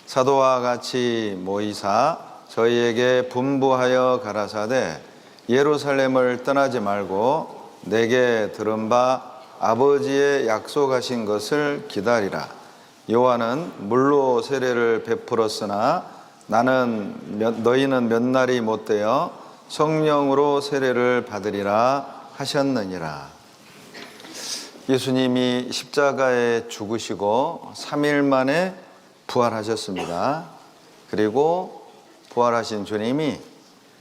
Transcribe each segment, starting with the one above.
사도와 같이 모이사 저희에게 분부하여 가라사대 예루살렘을 떠나지 말고 내게 들은 바 아버지의 약속하신 것을 기다리라. 요한은 물로 세례를 베풀었으나 너희는 몇 날이 못되어 성령으로 세례를 받으리라 하셨느니라. 예수님이 십자가에 죽으시고 3일 만에 부활하셨습니다. 그리고 부활하신 주님이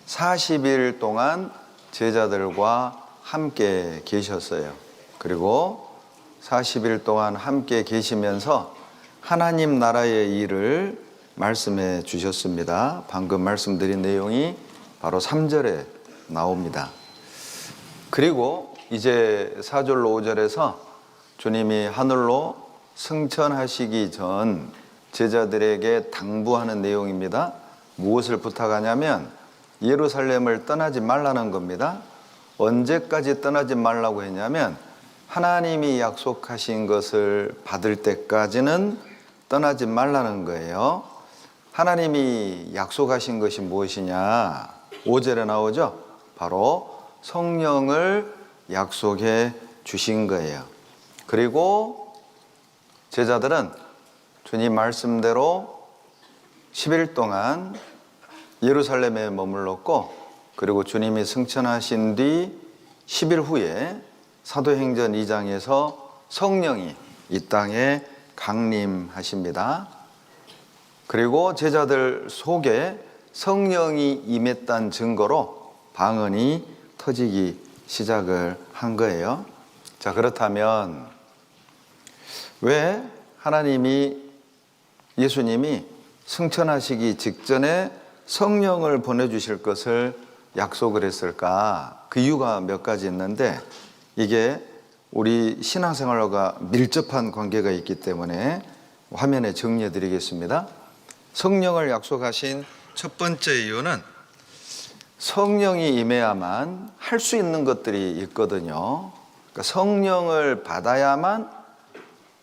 40일 동안 제자들과 함께 계셨어요. 그리고 40일 동안 함께 계시면서 하나님 나라의 일을 말씀해 주셨습니다. 방금 말씀드린 내용이 바로 3절에 나옵니다. 그리고 이제 4절로 5절에서 주님이 하늘로 승천하시기 전 제자들에게 당부하는 내용입니다. 무엇을 부탁하냐면 예루살렘을 떠나지 말라는 겁니다. 언제까지 떠나지 말라고 했냐면 하나님이 약속하신 것을 받을 때까지는 떠나지 말라는 거예요. 하나님이 약속하신 것이 무엇이냐? 5절에 나오죠. 바로 성령을 약속해 주신 거예요. 그리고 제자들은 주님 말씀대로 10일 동안 예루살렘에 머물렀고, 그리고 주님이 승천하신 뒤 10일 후에 사도행전 2장에서 성령이 이 땅에 강림하십니다. 그리고 제자들 속에 성령이 임했다는 증거로 방언이 터지기 시작을 한 거예요. 자, 그렇다면 왜 예수님이 승천하시기 직전에 성령을 보내주실 것을 약속을 했을까? 그 이유가 몇 가지 있는데 이게 우리 신앙생활과 밀접한 관계가 있기 때문에 화면에 정리해 드리겠습니다. 성령을 약속하신 첫 번째 이유는 성령이 임해야만 할 수 있는 것들이 있거든요. 그러니까 성령을 받아야만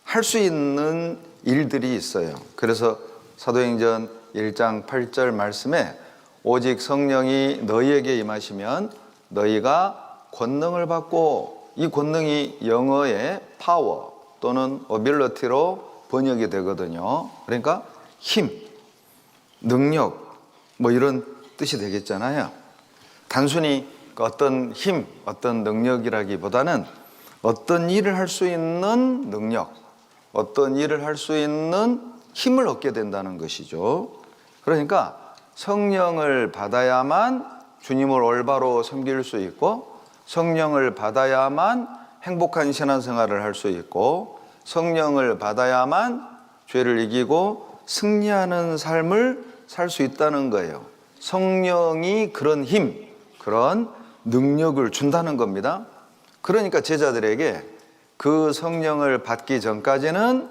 할 수 있는 일들이 있어요. 그래서 사도행전 1장 8절 말씀에 오직 성령이 너희에게 임하시면 너희가 권능을 받고, 이 권능이 영어의 파워 또는 어빌리티로 번역이 되거든요. 그러니까 힘, 능력 이런 뜻이 되겠잖아요. 단순히 어떤 힘, 어떤 능력이라기보다는 어떤 일을 할 수 있는 능력, 어떤 일을 할 수 있는 힘을 얻게 된다는 것이죠. 그러니까 성령을 받아야만 주님을 올바로 섬길 수 있고, 성령을 받아야만 행복한 신앙생활을 할 수 있고, 성령을 받아야만 죄를 이기고 승리하는 삶을 살 수 있다는 거예요. 성령이 그런 힘, 그런 능력을 준다는 겁니다. 그러니까 제자들에게 그 성령을 받기 전까지는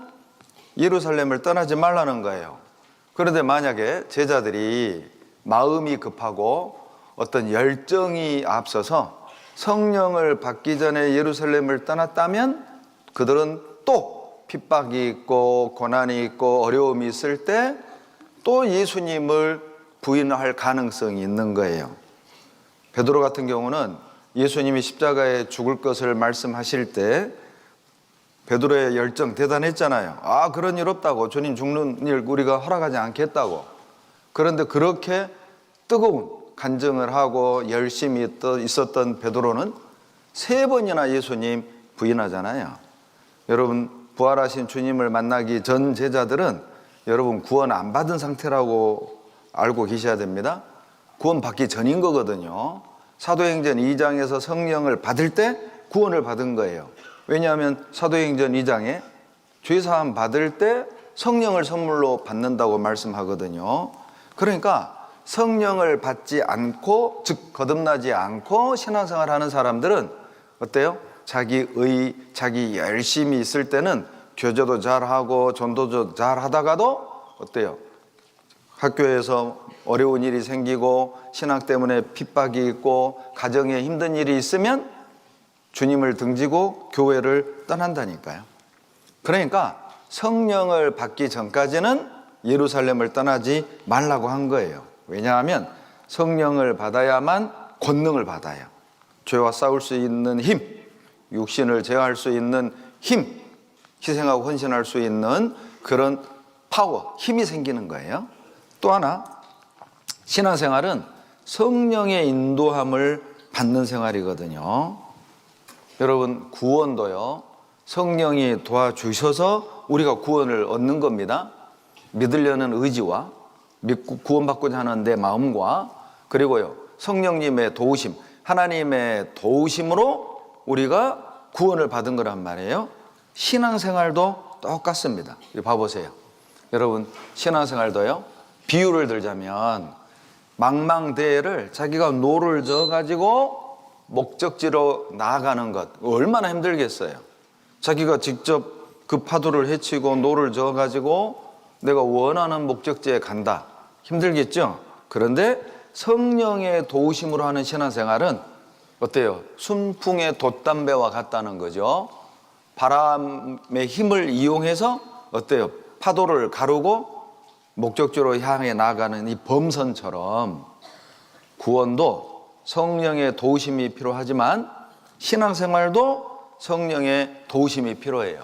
예루살렘을 떠나지 말라는 거예요. 그런데 만약에 제자들이 마음이 급하고 어떤 열정이 앞서서 성령을 받기 전에 예루살렘을 떠났다면 그들은 또 핍박이 있고 고난이 있고 어려움이 있을 때 또 예수님을 부인할 가능성이 있는 거예요. 베드로 같은 경우는 예수님이 십자가에 죽을 것을 말씀하실 때 베드로의 열정 대단했잖아요. 그런 일 없다고, 주님 죽는 일 우리가 허락하지 않겠다고. 그런데 그렇게 뜨거운 간증을 하고 열심히 있었던 베드로는 3번이나 예수님 부인하잖아요. 여러분, 부활하신 주님을 만나기 전 제자들은 여러분 구원 안 받은 상태라고 알고 계셔야 됩니다. 구원 받기 전인 거거든요. 사도행전 2장에서 성령을 받을 때 구원을 받은 거예요. 왜냐하면 사도행전 2장에 죄사함 받을 때 성령을 선물로 받는다고 말씀하거든요. 그러니까 성령을 받지 않고, 즉 거듭나지 않고 신앙생활하는 사람들은 어때요? 자기 열심히 있을 때는 교제도 잘하고 전도도 잘하다가도 어때요? 학교에서 어려운 일이 생기고 신앙 때문에 핍박이 있고 가정에 힘든 일이 있으면 주님을 등지고 교회를 떠난다니까요. 그러니까 성령을 받기 전까지는 예루살렘을 떠나지 말라고 한 거예요. 왜냐하면 성령을 받아야만 권능을 받아요. 죄와 싸울 수 있는 힘, 육신을 제어할 수 있는 힘, 희생하고 헌신할 수 있는 그런 파워, 힘이 생기는 거예요. 또 하나, 신앙생활은 성령의 인도함을 받는 생활이거든요. 여러분, 구원도요, 성령이 도와주셔서 우리가 구원을 얻는 겁니다. 믿으려는 의지와 믿고 구원받고자 하는 내 마음과, 그리고요, 성령님의 도우심, 하나님의 도우심으로 우리가 구원을 받은 거란 말이에요. 신앙생활도 똑같습니다. 이거 봐보세요. 여러분, 신앙생활도요, 비유를 들자면 망망대해를 자기가 노를 저어가지고 목적지로 나아가는 것, 얼마나 힘들겠어요. 자기가 직접 그 파도를 헤치고 노를 저어가지고 내가 원하는 목적지에 간다, 힘들겠죠. 그런데 성령의 도우심으로 하는 신앙생활은 어때요? 순풍의 돛담배와 같다는 거죠. 바람의 힘을 이용해서 어때요? 파도를 가르고 목적지로 향해 나아가는 이 범선처럼 구원도 성령의 도우심이 필요하지만 신앙생활도 성령의 도우심이 필요해요.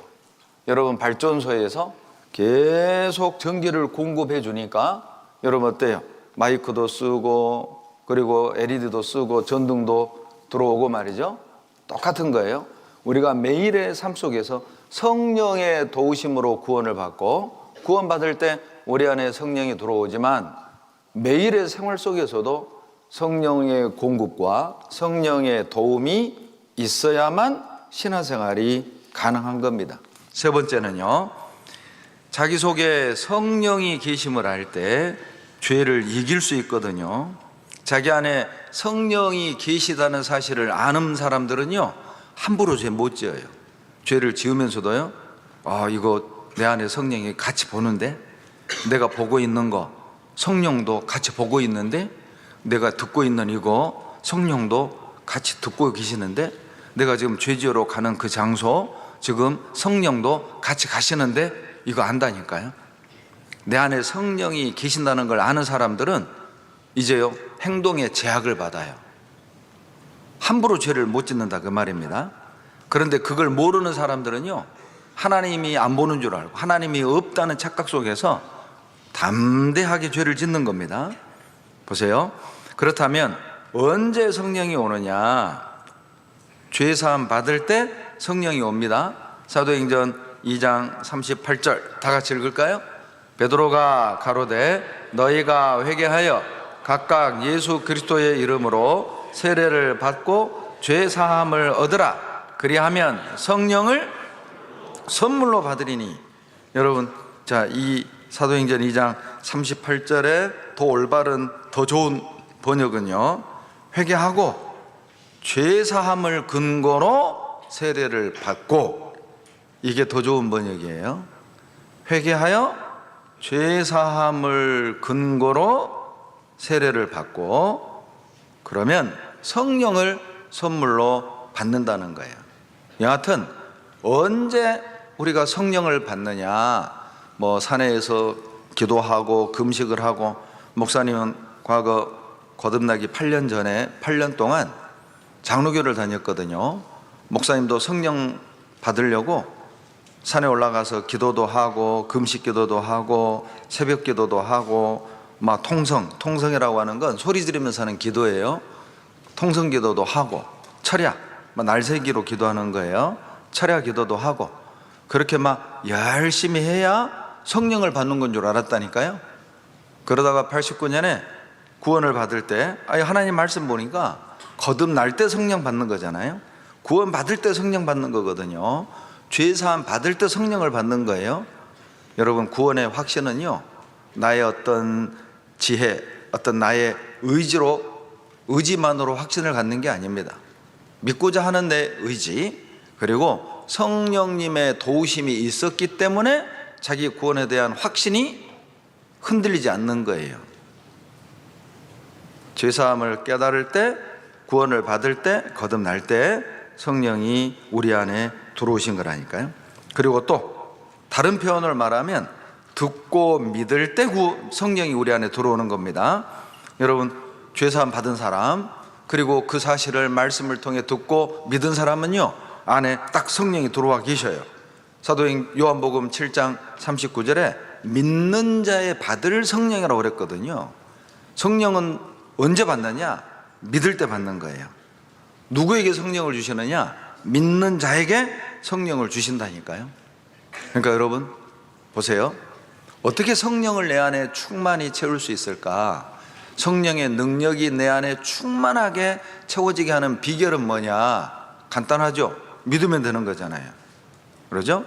여러분, 발전소에서 계속 전기를 공급해 주니까 여러분 어때요? 마이크도 쓰고 그리고 LED도 쓰고 전등도 들어오고 말이죠. 똑같은 거예요. 우리가 매일의 삶 속에서 성령의 도우심으로 구원을 받고 구원받을 때 우리 안에 성령이 들어오지만 매일의 생활 속에서도 성령의 공급과 성령의 도움이 있어야만 신앙생활이 가능한 겁니다. 세 번째는요, 자기 속에 성령이 계심을 알 때 죄를 이길 수 있거든요. 자기 안에 성령이 계시다는 사실을 아는 사람들은요, 함부로 죄 못 지어요. 죄를 지으면서도요, 이거 내 안에 성령이 같이 보는데, 내가 보고 있는 거 성령도 같이 보고 있는데, 내가 듣고 있는 이거 성령도 같이 듣고 계시는데, 내가 지금 죄 지으러 가는 그 장소 지금 성령도 같이 가시는데, 이거 안다니까요. 내 안에 성령이 계신다는 걸 아는 사람들은 이제요, 행동에 제약을 받아요. 함부로 죄를 못 짓는다 그 말입니다. 그런데 그걸 모르는 사람들은요, 하나님이 안 보는 줄 알고 하나님이 없다는 착각 속에서 담대하게 죄를 짓는 겁니다. 보세요. 그렇다면 언제 성령이 오느냐? 죄사함 받을 때 성령이 옵니다. 사도행전 2장 38절 다 같이 읽을까요? 베드로가 가로되 너희가 회개하여 각각 예수 그리스도의 이름으로 세례를 받고 죄사함을 얻으라. 그리하면 성령을 선물로 받으리니. 여러분, 자, 이 사도행전 2장 38절에 더 올바른, 더 좋은 번역은요, 회개하고 죄사함을 근거로 세례를 받고, 이게 더 좋은 번역이에요. 회개하여 죄사함을 근거로 세례를 받고, 그러면 성령을 선물로 받는다는 거예요. 여하튼 언제 우리가 성령을 받느냐? 뭐 산에서 기도하고 금식을 하고, 목사님은 과거 거듭나기 8년 전에 8년 동안 장로교를 다녔거든요. 목사님도 성령 받으려고 산에 올라가서 기도도 하고 금식 기도도 하고 새벽 기도도 하고, 막 통성이라고 하는 건 소리 지르면서 하는 기도예요. 통성 기도도 하고, 철야, 날새기로 기도하는 거예요. 철야 기도도 하고, 그렇게 막 열심히 해야 성령을 받는 건 줄 알았다니까요. 그러다가 89년에 구원을 받을 때, 하나님 말씀 보니까 거듭날 때 성령 받는 거잖아요. 구원 받을 때 성령 받는 거거든요. 죄사함 받을 때 성령을 받는 거예요. 여러분, 구원의 확신은요, 나의 어떤 지혜, 어떤 나의 의지만으로 확신을 갖는 게 아닙니다. 믿고자 하는 내 의지, 그리고 성령님의 도우심이 있었기 때문에 자기 구원에 대한 확신이 흔들리지 않는 거예요. 죄사함을 깨달을 때, 구원을 받을 때, 거듭날 때 성령이 우리 안에 들어오신 거라니까요. 그리고 또 다른 표현을 말하면 듣고 믿을 때 성령이 우리 안에 들어오는 겁니다. 여러분, 죄사함 받은 사람, 그리고 그 사실을 말씀을 통해 듣고 믿은 사람은요, 안에 딱 성령이 들어와 계셔요. 사도행 요한복음 7장 39절에 믿는 자의 받을 성령이라고 그랬거든요. 성령은 언제 받느냐? 믿을 때 받는 거예요. 누구에게 성령을 주시느냐? 믿는 자에게 성령을 주신다니까요. 그러니까 여러분 보세요. 어떻게 성령을 내 안에 충만히 채울 수 있을까? 성령의 능력이 내 안에 충만하게 채워지게 하는 비결은 뭐냐? 간단하죠. 믿으면 되는 거잖아요. 그러죠?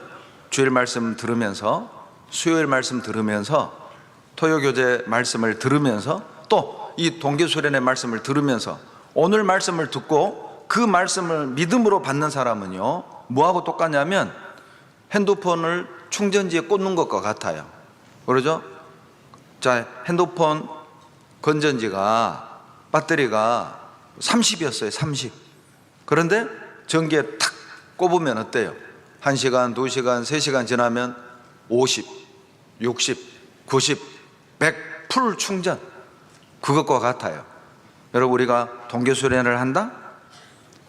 주일 말씀 들으면서, 수요일 말씀 들으면서, 토요교제 말씀을 들으면서, 또 이 동계수련의 말씀을 들으면서 오늘 말씀을 듣고 그 말씀을 믿음으로 받는 사람은요, 뭐하고 똑같냐면 핸드폰을 충전지에 꽂는 것과 같아요. 그러죠? 자, 핸드폰 건전지가 배터리가 30이었어요. 30. 그런데 전기에 탁 꼽으면 어때요? 1시간, 2시간, 3시간 지나면 50, 60, 90, 100 풀 충전. 그것과 같아요. 여러분, 우리가 동계수련을 한다?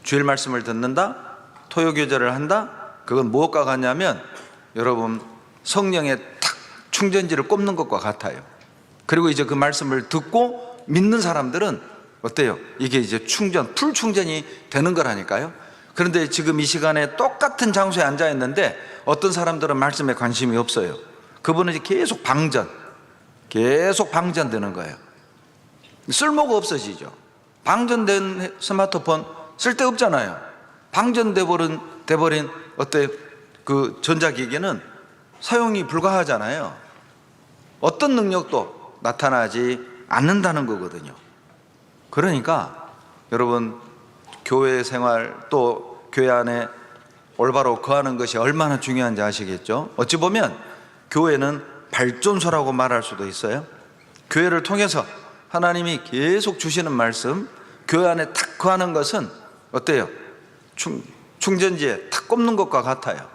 주일 말씀을 듣는다? 토요교제를 한다? 그건 무엇과 같냐면 여러분, 성령의 탁 충전지를 꼽는 것과 같아요. 그리고 이제 그 말씀을 듣고 믿는 사람들은 어때요? 이게 이제 충전, 풀 충전이 되는 거라니까요. 그런데 지금 이 시간에 똑같은 장소에 앉아 있는데 어떤 사람들은 말씀에 관심이 없어요. 그분은 이제 계속 방전되는 거예요. 쓸모가 없어지죠. 방전된 스마트폰 쓸데없잖아요. 방전돼 버린 어때 그 전자기기는 사용이 불가하잖아요. 어떤 능력도 나타나지 않는다는 거거든요. 그러니까 여러분, 교회 생활 또 교회 안에 올바로 거하는 것이 얼마나 중요한지 아시겠죠? 어찌 보면 교회는 발전소라고 말할 수도 있어요. 교회를 통해서 하나님이 계속 주시는 말씀, 교회 안에 탁 거하는 것은 어때요? 충전지에 탁 꼽는 것과 같아요.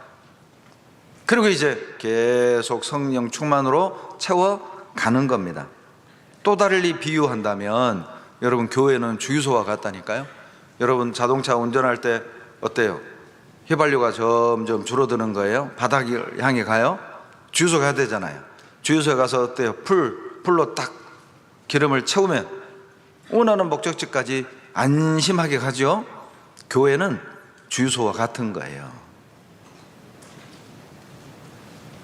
그리고 이제 계속 성령 충만으로 채워가는 겁니다. 또 다르게 비유한다면 여러분, 교회는 주유소와 같다니까요. 여러분, 자동차 운전할 때 어때요? 휘발유가 점점 줄어드는 거예요. 바닥을 향해 가요. 주유소 가야 되잖아요. 주유소에 가서 어때요? 풀로 딱 기름을 채우면 원하는 목적지까지 안심하게 가죠. 교회는 주유소와 같은 거예요.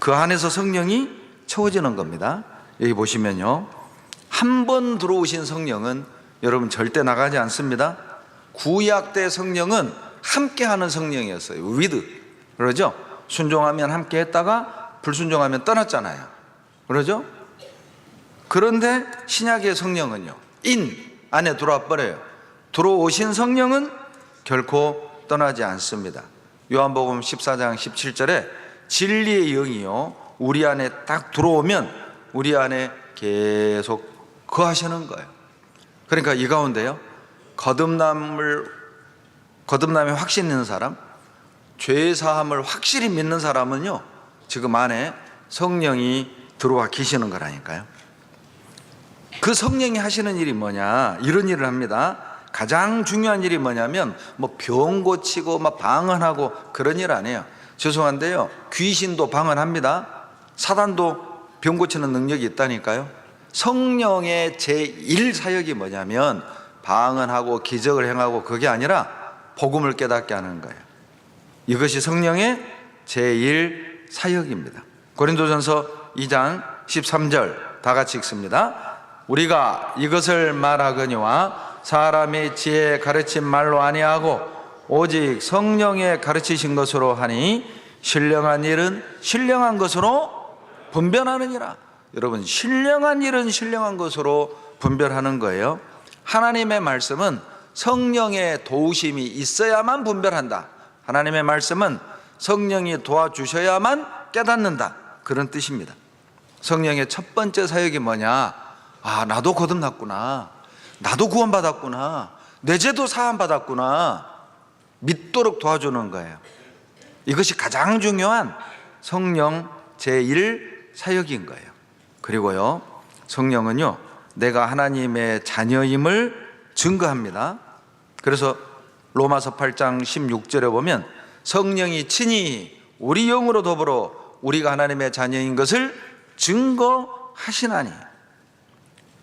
그 안에서 성령이 채워지는 겁니다. 여기 보시면요, 한 번 들어오신 성령은 여러분 절대 나가지 않습니다. 구약 때 성령은 함께하는 성령이었어요. 위드, 그러죠? 순종하면 함께 했다가 불순종하면 떠났잖아요. 그러죠? 그런데 신약의 성령은요, 인 안에 들어와 버려요. 들어오신 성령은 결코 떠나지 않습니다. 요한복음 14장 17절에 진리의 영이요 우리 안에 딱 들어오면 우리 안에 계속 거하시는 거예요. 그러니까 이 가운데요, 거듭남에 확신 있는 사람, 죄 사함을 확실히 믿는 사람은요, 지금 안에 성령이 들어와 계시는 거라니까요. 그 성령이 하시는 일이 뭐냐? 이런 일을 합니다. 가장 중요한 일이 뭐냐면 병 고치고 방언하고 그런 일 안 해요. 죄송한데요, 귀신도 방언합니다. 사단도 병 고치는 능력이 있다니까요. 성령의 제1 사역이 뭐냐면 방언하고 기적을 행하고 그게 아니라 복음을 깨닫게 하는 거예요. 이것이 성령의 제1 사역입니다. 고린도전서 2장 13절 다 같이 읽습니다. 우리가 이것을 말하거니와 사람의 지혜에 가르친 말로 아니하고 오직 성령의 가르치신 것으로 하니 신령한 일은 신령한 것으로 분별하느니라. 여러분, 신령한 일은 신령한 것으로 분별하는 거예요. 하나님의 말씀은 성령의 도우심이 있어야만 분별한다. 하나님의 말씀은 성령이 도와주셔야만 깨닫는다. 그런 뜻입니다. 성령의 첫 번째 사역이 뭐냐? 나도 거듭났구나, 나도 구원받았구나, 내 죄도 사함받았구나 믿도록 도와주는 거예요. 이것이 가장 중요한 성령 제1 사역인 거예요. 그리고요, 성령은요, 내가 하나님의 자녀임을 증거합니다. 그래서 로마서 8장 16절에 보면 성령이 친히 우리 영으로 더불어 우리가 하나님의 자녀인 것을 증거하시나니.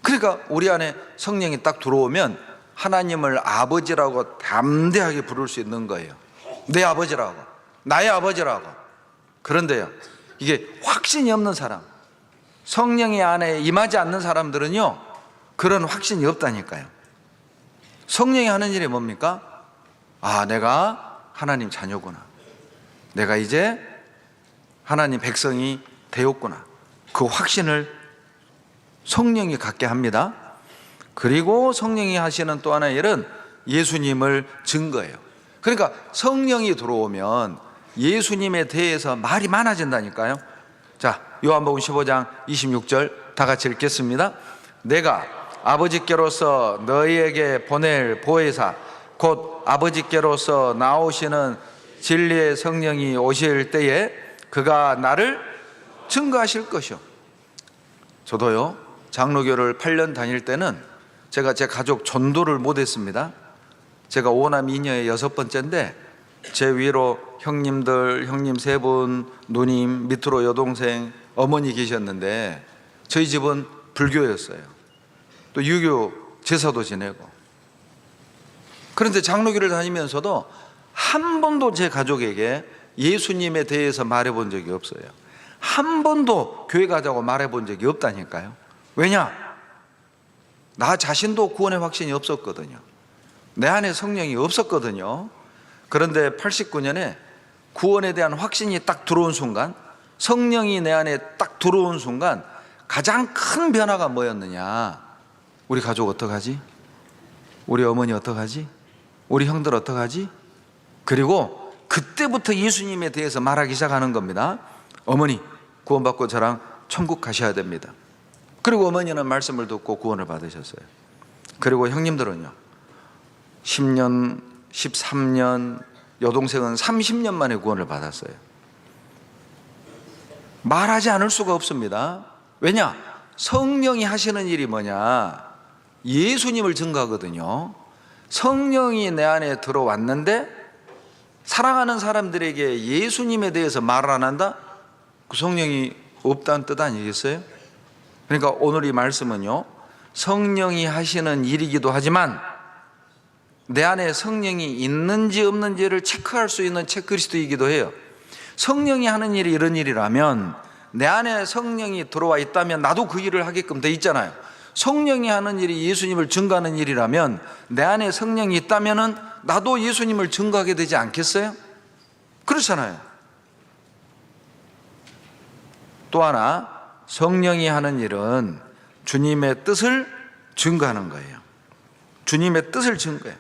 그러니까 우리 안에 성령이 딱 들어오면 하나님을 아버지라고 담대하게 부를 수 있는 거예요. 내 아버지라고, 나의 아버지라고. 그런데요, 이게 확신이 없는 사람, 성령이 안에 임하지 않는 사람들은요, 그런 확신이 없다니까요. 성령이 하는 일이 뭡니까? 아, 내가 하나님 자녀구나, 내가 이제 하나님 백성이 되었구나, 그 확신을 성령이 갖게 합니다. 그리고 성령이 하시는 또 하나의 일은 예수님을 증거해요. 그러니까 성령이 들어오면 예수님에 대해서 말이 많아진다니까요. 자, 요한복음 15장 26절 다 같이 읽겠습니다. 내가 아버지께로서 너희에게 보낼 보혜사 곧 아버지께로서 나오시는 진리의 성령이 오실 때에 그가 나를 증거하실 것이요. 저도요, 장로교를 8년 다닐 때는 제가 제 가족 전도를 못했습니다. 제가 5남 2녀의 6번째인데 제 위로 형님들, 형님 3분, 누님, 밑으로 여동생, 어머니 계셨는데 저희 집은 불교였어요. 또 유교 제사도 지내고. 그런데 장로교를 다니면서도 한 번도 제 가족에게 예수님에 대해서 말해본 적이 없어요. 한 번도 교회 가자고 말해본 적이 없다니까요. 왜냐? 나 자신도 구원의 확신이 없었거든요. 내 안에 성령이 없었거든요. 그런데 89년에 구원에 대한 확신이 딱 들어온 순간, 성령이 내 안에 딱 들어온 순간 가장 큰 변화가 뭐였느냐? 우리 가족 어떡하지? 우리 어머니 어떡하지? 우리 형들 어떡하지? 그리고 그때부터 예수님에 대해서 말하기 시작하는 겁니다. 어머니, 구원받고 저랑 천국 가셔야 됩니다. 그리고 어머니는 말씀을 듣고 구원을 받으셨어요. 그리고 형님들은요, 10년, 13년, 여동생은 30년 만에 구원을 받았어요. 말하지 않을 수가 없습니다. 왜냐? 성령이 하시는 일이 뭐냐? 예수님을 증거하거든요. 성령이 내 안에 들어왔는데 사랑하는 사람들에게 예수님에 대해서 말을 안 한다? 그 성령이 없다는 뜻 아니겠어요? 그러니까 오늘 이 말씀은요, 성령이 하시는 일이기도 하지만 내 안에 성령이 있는지 없는지를 체크할 수 있는 체크리스트이기도 해요. 성령이 하는 일이 이런 일이라면 내 안에 성령이 들어와 있다면 나도 그 일을 하게끔 돼 있잖아요. 성령이 하는 일이 예수님을 증거하는 일이라면 내 안에 성령이 있다면 나도 예수님을 증거하게 되지 않겠어요? 그렇잖아요. 또 하나, 성령이 하는 일은 주님의 뜻을 증거하는 거예요. 주님의 뜻을 증거해요.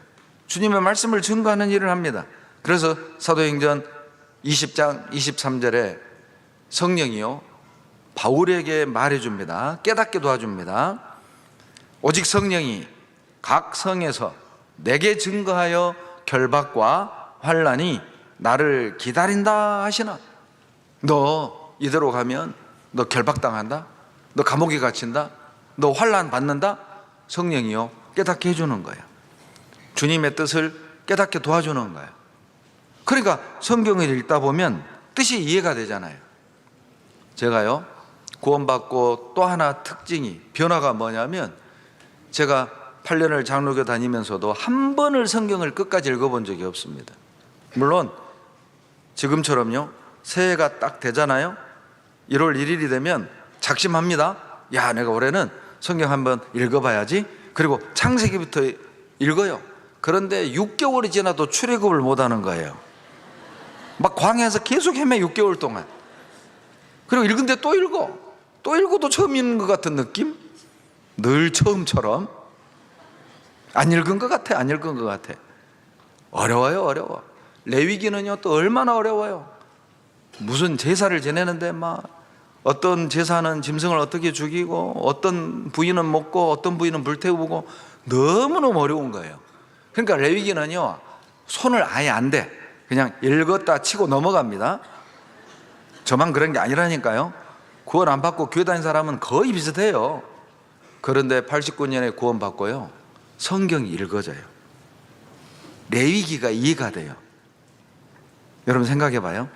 주님의 말씀을 증거하는 일을 합니다. 그래서 사도행전 20장 23절에 성령이요, 바울에게 말해줍니다. 깨닫게 도와줍니다. 오직 성령이 각 성에서 내게 증거하여 결박과 환난이 나를 기다린다 하시나. 너 이대로 가면 너 결박당한다, 너 감옥에 갇힌다, 너 환난 받는다. 성령이요, 깨닫게 해주는 거예요. 주님의 뜻을 깨닫게 도와주는 거예요. 그러니까 성경을 읽다 보면 뜻이 이해가 되잖아요. 제가요, 구원받고 또 하나 특징이, 변화가 뭐냐면, 제가 8년을 장로교 다니면서도 한 번을 성경을 끝까지 읽어본 적이 없습니다. 물론 지금처럼요, 새해가 딱 되잖아요. 1월 1일이 되면 작심합니다. 야, 내가 올해는 성경 한번 읽어봐야지. 그리고 창세기부터 읽어요. 그런데 6개월이 지나도 출애굽을 못하는 거예요. 막 광야에서 계속 헤매 6개월 동안. 그리고 읽은데 또 읽어. 또 읽어도 처음 읽는 것 같은 느낌? 늘 처음처럼. 안 읽은 것 같아, 안 읽은 것 같아. 어려워요, 어려워. 레위기는요, 또 얼마나 어려워요. 무슨 제사를 지내는데 막 어떤 제사는 짐승을 어떻게 죽이고, 어떤 부위는 먹고, 어떤 부위는 불태우고, 너무너무 어려운 거예요. 그러니까 레위기는요, 손을 아예 안 대. 그냥 읽었다 치고 넘어갑니다. 저만 그런 게 아니라니까요. 구원 안 받고 교회 다닌 사람은 거의 비슷해요. 그런데 89년에 구원 받고요, 성경이 읽어져요. 레위기가 이해가 돼요. 여러분 생각해 봐요.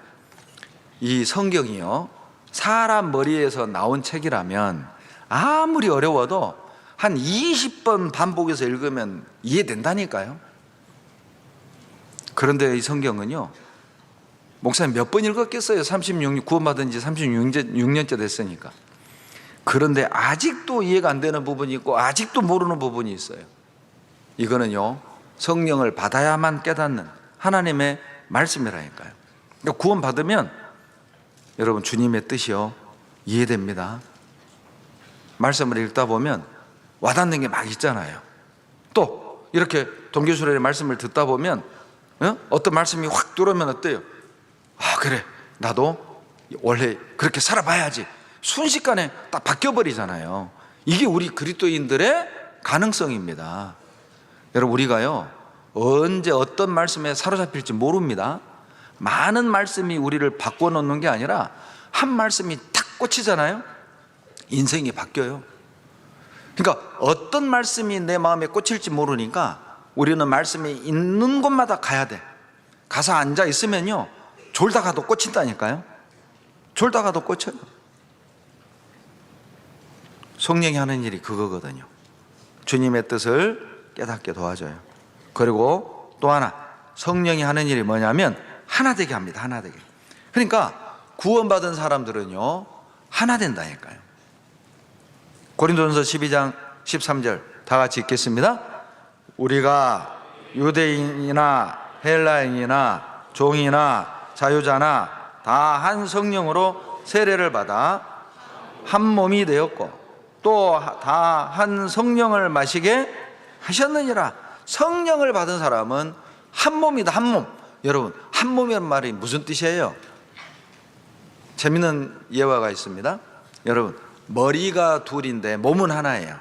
이 성경이요, 사람 머리에서 나온 책이라면 아무리 어려워도 한 20번 반복해서 읽으면 이해된다니까요. 그런데 이 성경은요, 목사님 몇 번 읽었겠어요? 36년, 구원받은 지 36년째 됐으니까. 그런데 아직도 이해가 안 되는 부분이 있고 아직도 모르는 부분이 있어요. 이거는요, 성령을 받아야만 깨닫는 하나님의 말씀이라니까요. 그러니까 구원받으면 여러분 주님의 뜻이요, 이해됩니다. 말씀을 읽다 보면 와닿는 게 막 있잖아요. 또 이렇게 동교수련의 말씀을 듣다 보면 어떤 말씀이 확 들어오면 어때요? 아, 그래, 나도 원래 그렇게 살아봐야지. 순식간에 딱 바뀌어버리잖아요. 이게 우리 그리스도인들의 가능성입니다. 여러분, 우리가요 언제 어떤 말씀에 사로잡힐지 모릅니다. 많은 말씀이 우리를 바꿔놓는 게 아니라 한 말씀이 탁 꽂히잖아요. 인생이 바뀌어요. 그러니까 어떤 말씀이 내 마음에 꽂힐지 모르니까 우리는 말씀이 있는 곳마다 가야 돼. 가서 앉아 있으면요, 졸다가도 꽂힌다니까요. 졸다가도 꽂혀요. 성령이 하는 일이 그거거든요. 주님의 뜻을 깨닫게 도와줘요. 그리고 또 하나, 성령이 하는 일이 뭐냐면 하나 되게 합니다. 하나 되게. 그러니까 구원받은 사람들은요 하나 된다니까요. 고린도전서 12장 13절 다 같이 읽겠습니다. 우리가 유대인이나 헬라인이나 종이나 자유자나 다 한 성령으로 세례를 받아 한 몸이 되었고 또 다 한 성령을 마시게 하셨느니라. 성령을 받은 사람은 한 몸이다. 한 몸. 여러분, 한 몸이라는 말이 무슨 뜻이에요? 재밌는 예화가 있습니다. 여러분, 머리가 둘인데 몸은 하나예요.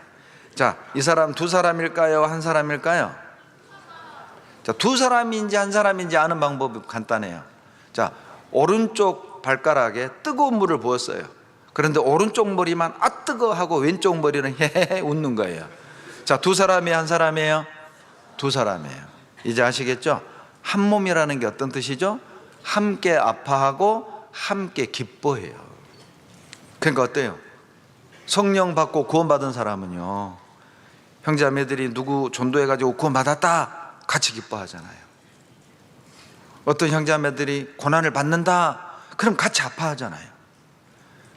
자, 이 사람 두 사람일까요? 한 사람일까요? 자, 두 사람인지 한 사람인지 아는 방법이 간단해요. 자, 오른쪽 발가락에 뜨거운 물을 부었어요. 그런데 오른쪽 머리만 아 뜨거 하고 왼쪽 머리는 헤헤헤 웃는 거예요. 자, 두 사람이 한 사람이에요? 두 사람이에요. 이제 아시겠죠? 한 몸이라는 게 어떤 뜻이죠? 함께 아파하고 함께 기뻐해요. 그러니까 어때요? 성령 받고 구원받은 사람은요, 형제자매들이 누구 전도해가지고 구원받았다 같이 기뻐하잖아요. 어떤 형제자매들이 고난을 받는다 그럼 같이 아파하잖아요.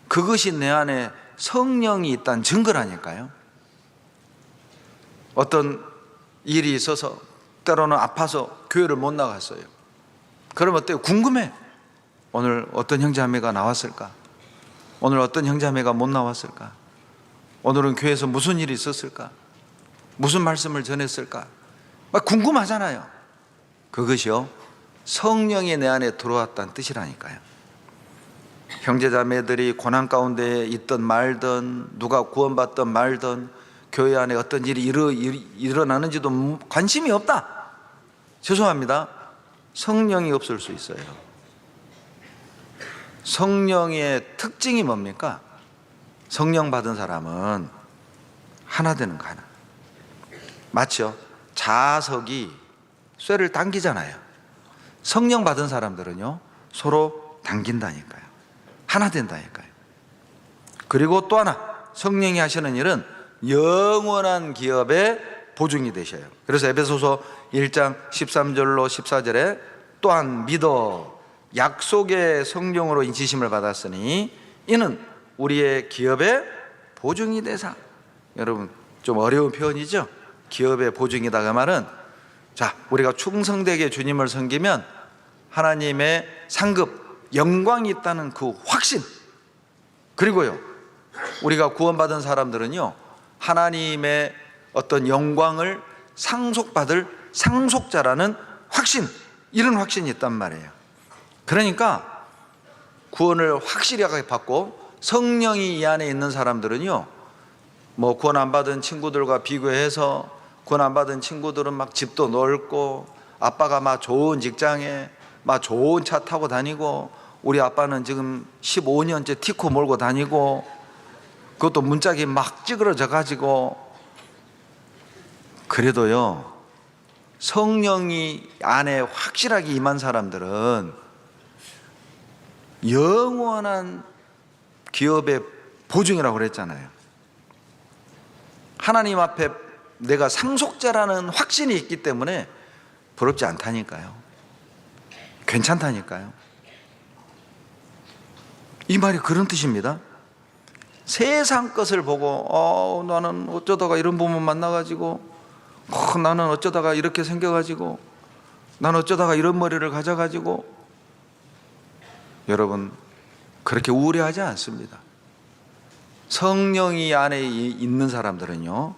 그것이 내 안에 성령이 있다는 증거라니까요. 어떤 일이 있어서 때로는 아파서 교회를 못 나갔어요. 그럼 어때요? 궁금해. 오늘 어떤 형제자매가 나왔을까? 오늘 어떤 형제자매가 못 나왔을까? 오늘은 교회에서 무슨 일이 있었을까? 무슨 말씀을 전했을까? 막 궁금하잖아요. 그것이요, 성령이 내 안에 들어왔다는 뜻이라니까요. 형제자매들이 고난 가운데 있든 말든 누가 구원받든 말든 교회 안에 어떤 일이 일어나는지도 관심이 없다. 죄송합니다. 성령이 없을 수 있어요. 성령의 특징이 뭡니까? 성령 받은 사람은 하나 되는 거 하나. 맞죠? 자석이 쇠를 당기잖아요. 성령 받은 사람들은요 서로 당긴다니까요. 하나 된다니까요. 그리고 또 하나, 성령이 하시는 일은 영원한 기업의 보증이 되셔요. 그래서 에베소서 1장 13절로 14절에 또한 믿어 약속의 성령으로 인치심을 받았으니 이는 우리의 기업의 보증이 되사. 여러분, 좀 어려운 표현이죠? 기업의 보증이다. 그 말은, 자, 우리가 충성되게 주님을 섬기면 하나님의 상급 영광이 있다는 그 확신, 그리고요 우리가 구원받은 사람들은요 하나님의 어떤 영광을 상속받을 상속자라는 확신, 이런 확신이 있단 말이에요. 그러니까 구원을 확실하게 받고 성령이 이 안에 있는 사람들은요, 뭐 구원 안 받은 친구들과 비교해서 구원 안 받은 친구들은 막 집도 넓고 아빠가 막 좋은 직장에 막 좋은 차 타고 다니고 우리 아빠는 지금 15년째 티코 몰고 다니고 그것도 문짝이 막 찌그러져 가지고. 그래도요, 성령이 안에 확실하게 임한 사람들은 영원한 기업의 보증이라고 그랬잖아요. 하나님 앞에 내가 상속자라는 확신이 있기 때문에 부럽지 않다니까요. 괜찮다니까요. 이 말이 그런 뜻입니다. 세상 것을 보고 나는 어쩌다가 이런 부모 만나가지고, 나는 어쩌다가 이렇게 생겨가지고, 나는 어쩌다가 이런 머리를 가져가지고. 여러분, 그렇게 우울해하지 않습니다. 성령이 안에 있는 사람들은요,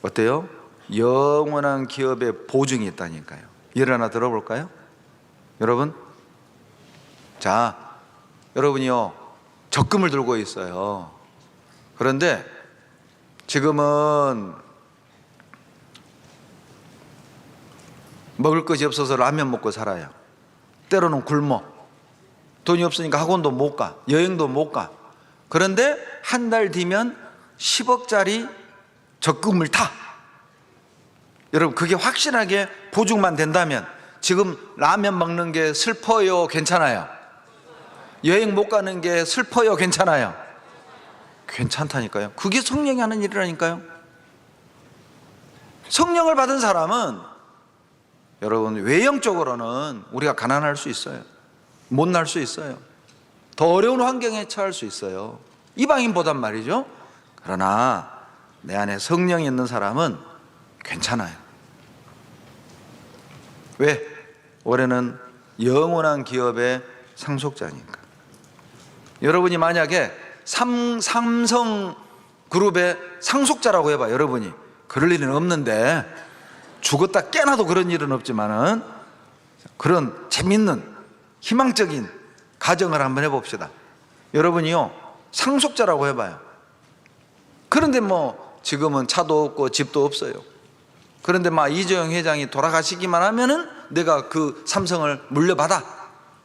어때요? 영원한 기업의 보증이 있다니까요. 예를 하나 들어볼까요? 여러분, 자, 여러분이요, 적금을 들고 있어요. 그런데 지금은 먹을 것이 없어서 라면 먹고 살아요. 때로는 굶어. 돈이 없으니까 학원도 못 가, 여행도 못 가. 그런데 한 달 뒤면 10억짜리 적금을 타. 여러분, 그게 확실하게 보증만 된다면 지금 라면 먹는 게 슬퍼요, 괜찮아요? 여행 못 가는 게 슬퍼요, 괜찮아요? 괜찮다니까요. 그게 성령이 하는 일이라니까요. 성령을 받은 사람은 여러분, 외형적으로는 우리가 가난할 수 있어요. 못날 수 있어요. 더 어려운 환경에 처할 수 있어요. 이방인보단 말이죠. 그러나 내 안에 성령이 있는 사람은 괜찮아요. 왜? 올해는 영원한 기업의 상속자니까. 여러분이 만약에 삼성그룹의 상속자라고 해봐. 여러분이 그럴 일은 없는데, 죽었다 깨나도 그런 일은 없지만은 그런 재밌는 희망적인 가정을 한번 해봅시다. 여러분이요, 상속자라고 해봐요. 그런데 뭐 지금은 차도 없고 집도 없어요. 그런데 막 이재용 회장이 돌아가시기만 하면은 내가 그 삼성을 물려받아.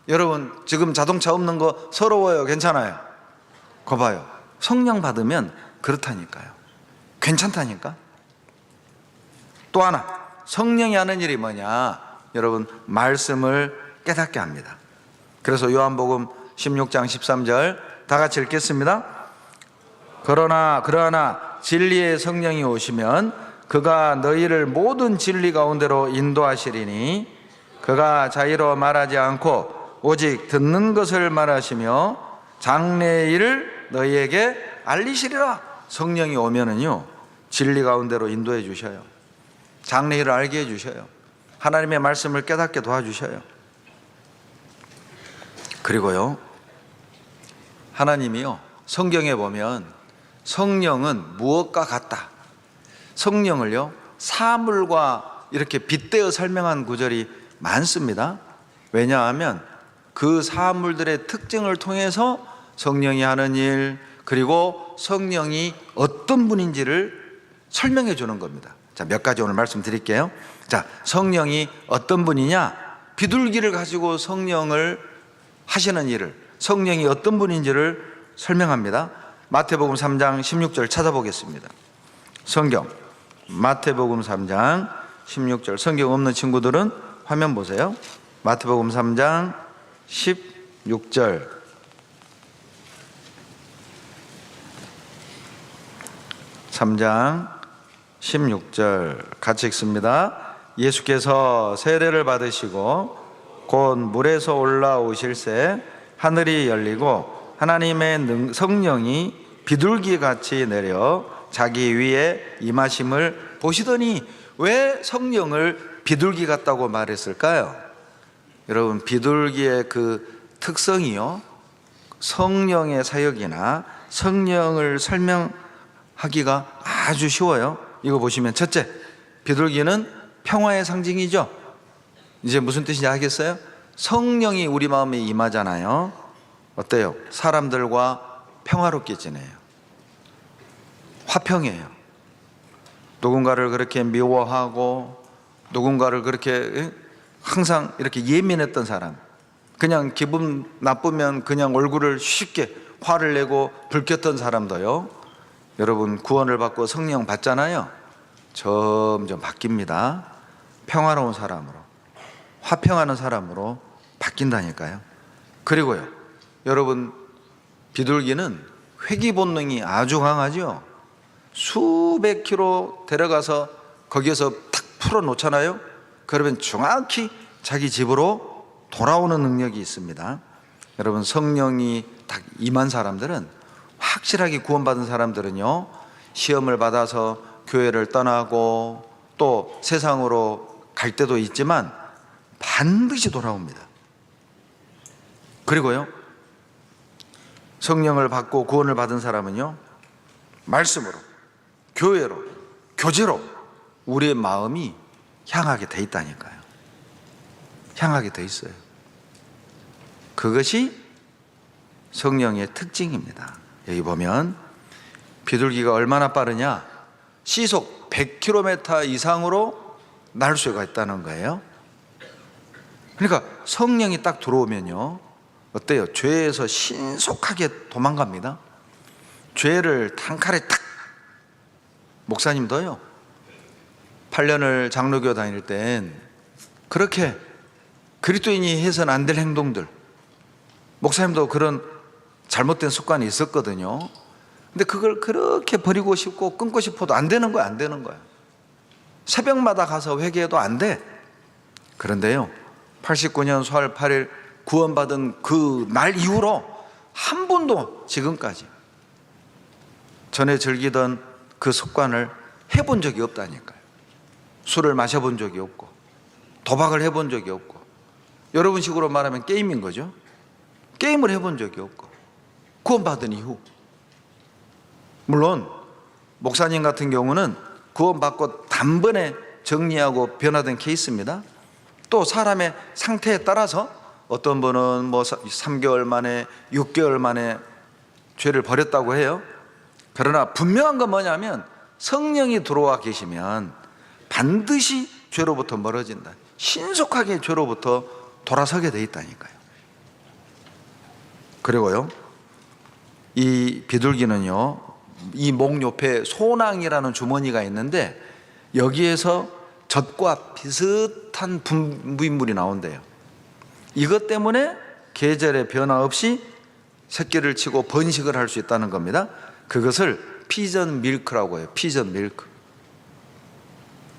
여러분, 지금 자동차 없는 거 서러워요, 괜찮아요? 거 봐요. 성령 받으면 그렇다니까요. 괜찮다니까. 또 하나, 성령이 하는 일이 뭐냐? 여러분, 말씀을 깨닫게 합니다. 그래서 요한복음 16장 13절 다 같이 읽겠습니다. 그러나 진리의 성령이 오시면 그가 너희를 모든 진리 가운데로 인도하시리니 그가 자의로 말하지 않고 오직 듣는 것을 말하시며 장래의 일을 너희에게 알리시리라. 성령이 오면은요, 진리 가운데로 인도해 주셔요. 장래의 일을 알게 해 주셔요. 하나님의 말씀을 깨닫게 도와주셔요. 그리고요, 하나님이요, 성경에 보면 성령은 무엇과 같다. 성령을요, 사물과 이렇게 빗대어 설명한 구절이 많습니다. 왜냐하면 그 사물들의 특징을 통해서 성령이 하는 일, 그리고 성령이 어떤 분인지를 설명해 주는 겁니다. 자, 몇 가지 오늘 말씀드릴게요. 자, 성령이 어떤 분이냐? 비둘기를 가지고 성령을 하시는 일을, 성령이 어떤 분인지를 설명합니다. 마태복음 3장 16절 찾아보겠습니다. 성경 마태복음 3장 16절. 성경 없는 친구들은 화면 보세요. 마태복음 3장 16절. (3장 16절) 같이 읽습니다. 예수께서 세례를 받으시고 곧 물에서 올라오실새 하늘이 열리고 하나님의 성령이 비둘기같이 내려 자기 위에 임하심을 보시더니. 왜 성령을 비둘기 같다고 말했을까요? 여러분, 비둘기의 그 특성이요, 성령의 사역이나 성령을 설명하기가 아주 쉬워요. 이거 보시면, 첫째, 비둘기는 평화의 상징이죠. 이제 무슨 뜻인지 알겠어요? 성령이 우리 마음에 임하잖아요. 어때요? 사람들과 평화롭게 지내요. 화평해요. 누군가를 그렇게 미워하고 누군가를 그렇게 항상 이렇게 예민했던 사람, 그냥 기분 나쁘면 그냥 얼굴을 쉽게 화를 내고 불켰던 사람도요, 여러분 구원을 받고 성령 받잖아요. 점점 바뀝니다. 평화로운 사람으로, 화평하는 사람으로 바뀐다니까요. 그리고요, 여러분 비둘기는 회귀 본능이 아주 강하죠. 수백 킬로 데려가서 거기에서 탁 풀어 놓잖아요. 그러면 정확히 자기 집으로 돌아오는 능력이 있습니다. 여러분 성령이 딱 임한 사람들은, 확실하게 구원받은 사람들은요, 시험을 받아서 교회를 떠나고 또 세상으로 갈 때도 있지만 반드시 돌아옵니다. 그리고요, 성령을 받고 구원을 받은 사람은요, 말씀으로, 교회로, 교제로 우리의 마음이 향하게 돼 있다니까요. 향하게 돼 있어요. 그것이 성령의 특징입니다. 여기 보면 비둘기가 얼마나 빠르냐, 시속 100km 이상으로 날 수가 있다는 거예요. 그러니까 성령이 딱 들어오면요, 어때요? 죄에서 신속하게 도망갑니다. 죄를 단칼에 탁. 목사님도요, 8년을 장로교 다닐 땐 그렇게 그리스도인이 해서는 안 될 행동들, 목사님도 그런 잘못된 습관이 있었거든요. 근데 그걸 그렇게 버리고 싶고 끊고 싶어도 안 되는 거야, 안 되는 거야. 새벽마다 가서 회개해도 안 돼. 그런데요, 89년 소월 8일 구원받은 그 날 이후로 한 번도 지금까지 전에 즐기던 그 습관을 해본 적이 없다니까요. 술을 마셔본 적이 없고 도박을 해본 적이 없고, 여러분 식으로 말하면 게임인 거죠. 게임을 해본 적이 없고, 구원받은 이후. 물론 목사님 같은 경우는 구원받고 단번에 정리하고 변화된 케이스입니다. 또 사람의 상태에 따라서 어떤 분은 뭐 3개월 만에 6개월 만에 죄를 버렸다고 해요. 그러나 분명한 건 뭐냐면, 성령이 들어와 계시면 반드시 죄로부터 멀어진다. 신속하게 죄로부터 돌아서게 돼 있다니까요. 그리고요, 이 비둘기는요, 이 목 옆에 소낭이라는 주머니가 있는데 여기에서 젖과 비슷한 분비물이 나온대요. 이것 때문에 계절의 변화 없이 새끼를 치고 번식을 할 수 있다는 겁니다. 그것을 피전 밀크라고 해요. 피전 밀크.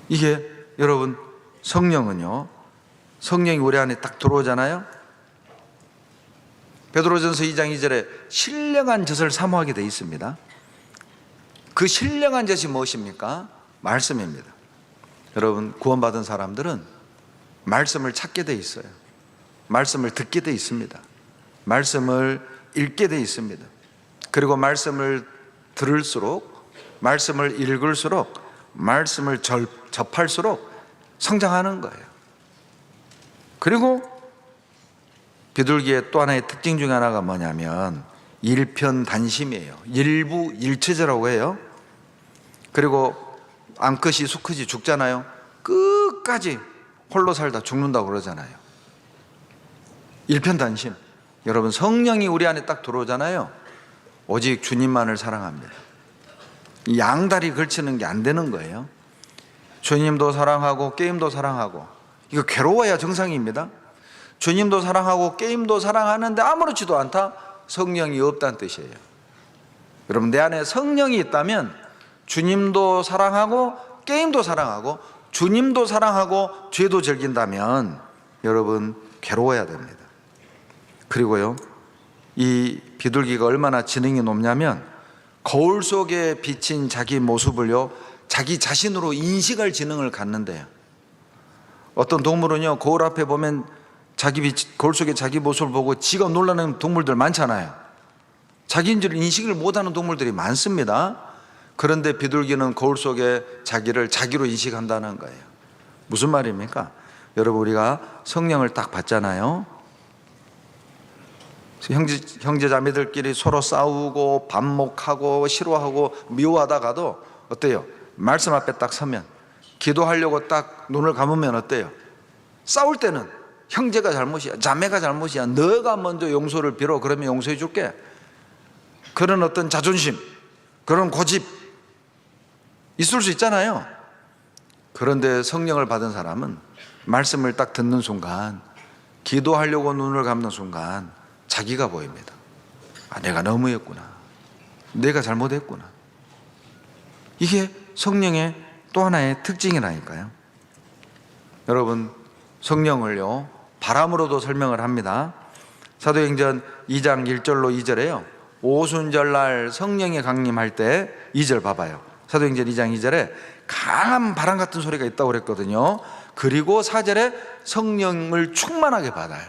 이게 여러분 성령은요, 성령이 우리 안에 딱 들어오잖아요. 베드로전서 2장 2절에 신령한 젖을 사모하게 되어 있습니다. 그 신령한 젖이 무엇입니까? 말씀입니다. 여러분 구원받은 사람들은 말씀을 찾게 돼 있어요. 말씀을 듣게 돼 있습니다. 말씀을 읽게 돼 있습니다. 그리고 말씀을 들을수록, 말씀을 읽을수록, 말씀을 접할수록 성장하는 거예요. 그리고 비둘기의 또 하나의 특징 중에 하나가 뭐냐면 일편단심이에요. 일부일체제라고 해요. 그리고 암컷이 수컷이 죽잖아요. 끝까지 홀로 살다 죽는다고 그러잖아요. 일편단심. 여러분 성령이 우리 안에 딱 들어오잖아요. 오직 주님만을 사랑합니다. 양다리 걸치는 게 안 되는 거예요. 주님도 사랑하고 게임도 사랑하고, 이거 괴로워야 정상입니다. 주님도 사랑하고 게임도 사랑하는데 아무렇지도 않다? 성령이 없다는 뜻이에요. 여러분 내 안에 성령이 있다면 주님도 사랑하고 게임도 사랑하고 주님도 사랑하고 죄도 즐긴다면 여러분 괴로워야 됩니다. 그리고요, 이 비둘기가 얼마나 지능이 높냐면 거울 속에 비친 자기 모습을요, 자기 자신으로 인식할 지능을 갖는데요. 어떤 동물은요, 거울 앞에 보면 거울 속에 자기 모습을 보고 지가 놀라는 동물들 많잖아요. 자기인 줄 인식을 못하는 동물들이 많습니다. 그런데 비둘기는 거울 속에 자기를 자기로 인식한다는 거예요. 무슨 말입니까? 여러분 우리가 성령을 딱 받잖아요. 형제 자매들끼리 서로 싸우고 반목하고 싫어하고 미워하다가도 어때요? 말씀 앞에 딱 서면, 기도하려고 딱 눈을 감으면 어때요? 싸울 때는 형제가 잘못이야, 자매가 잘못이야, 너가 먼저 용서를 빌어, 그러면 용서해 줄게. 그런 어떤 자존심, 그런 고집 있을 수 있잖아요. 그런데 성령을 받은 사람은 말씀을 딱 듣는 순간, 기도하려고 눈을 감는 순간 자기가 보입니다. 아, 내가 너무했구나, 내가 잘못했구나. 이게 성령의 또 하나의 특징이라니까요. 여러분, 성령을요 바람으로도 설명을 합니다. 사도행전 2장 1절로 2절에요 오순절날 성령이 강림할 때 2절 봐봐요. 사도행전 2장 2절에 강한 바람 같은 소리가 있다고 그랬거든요. 그리고 4절에 성령을 충만하게 받아요.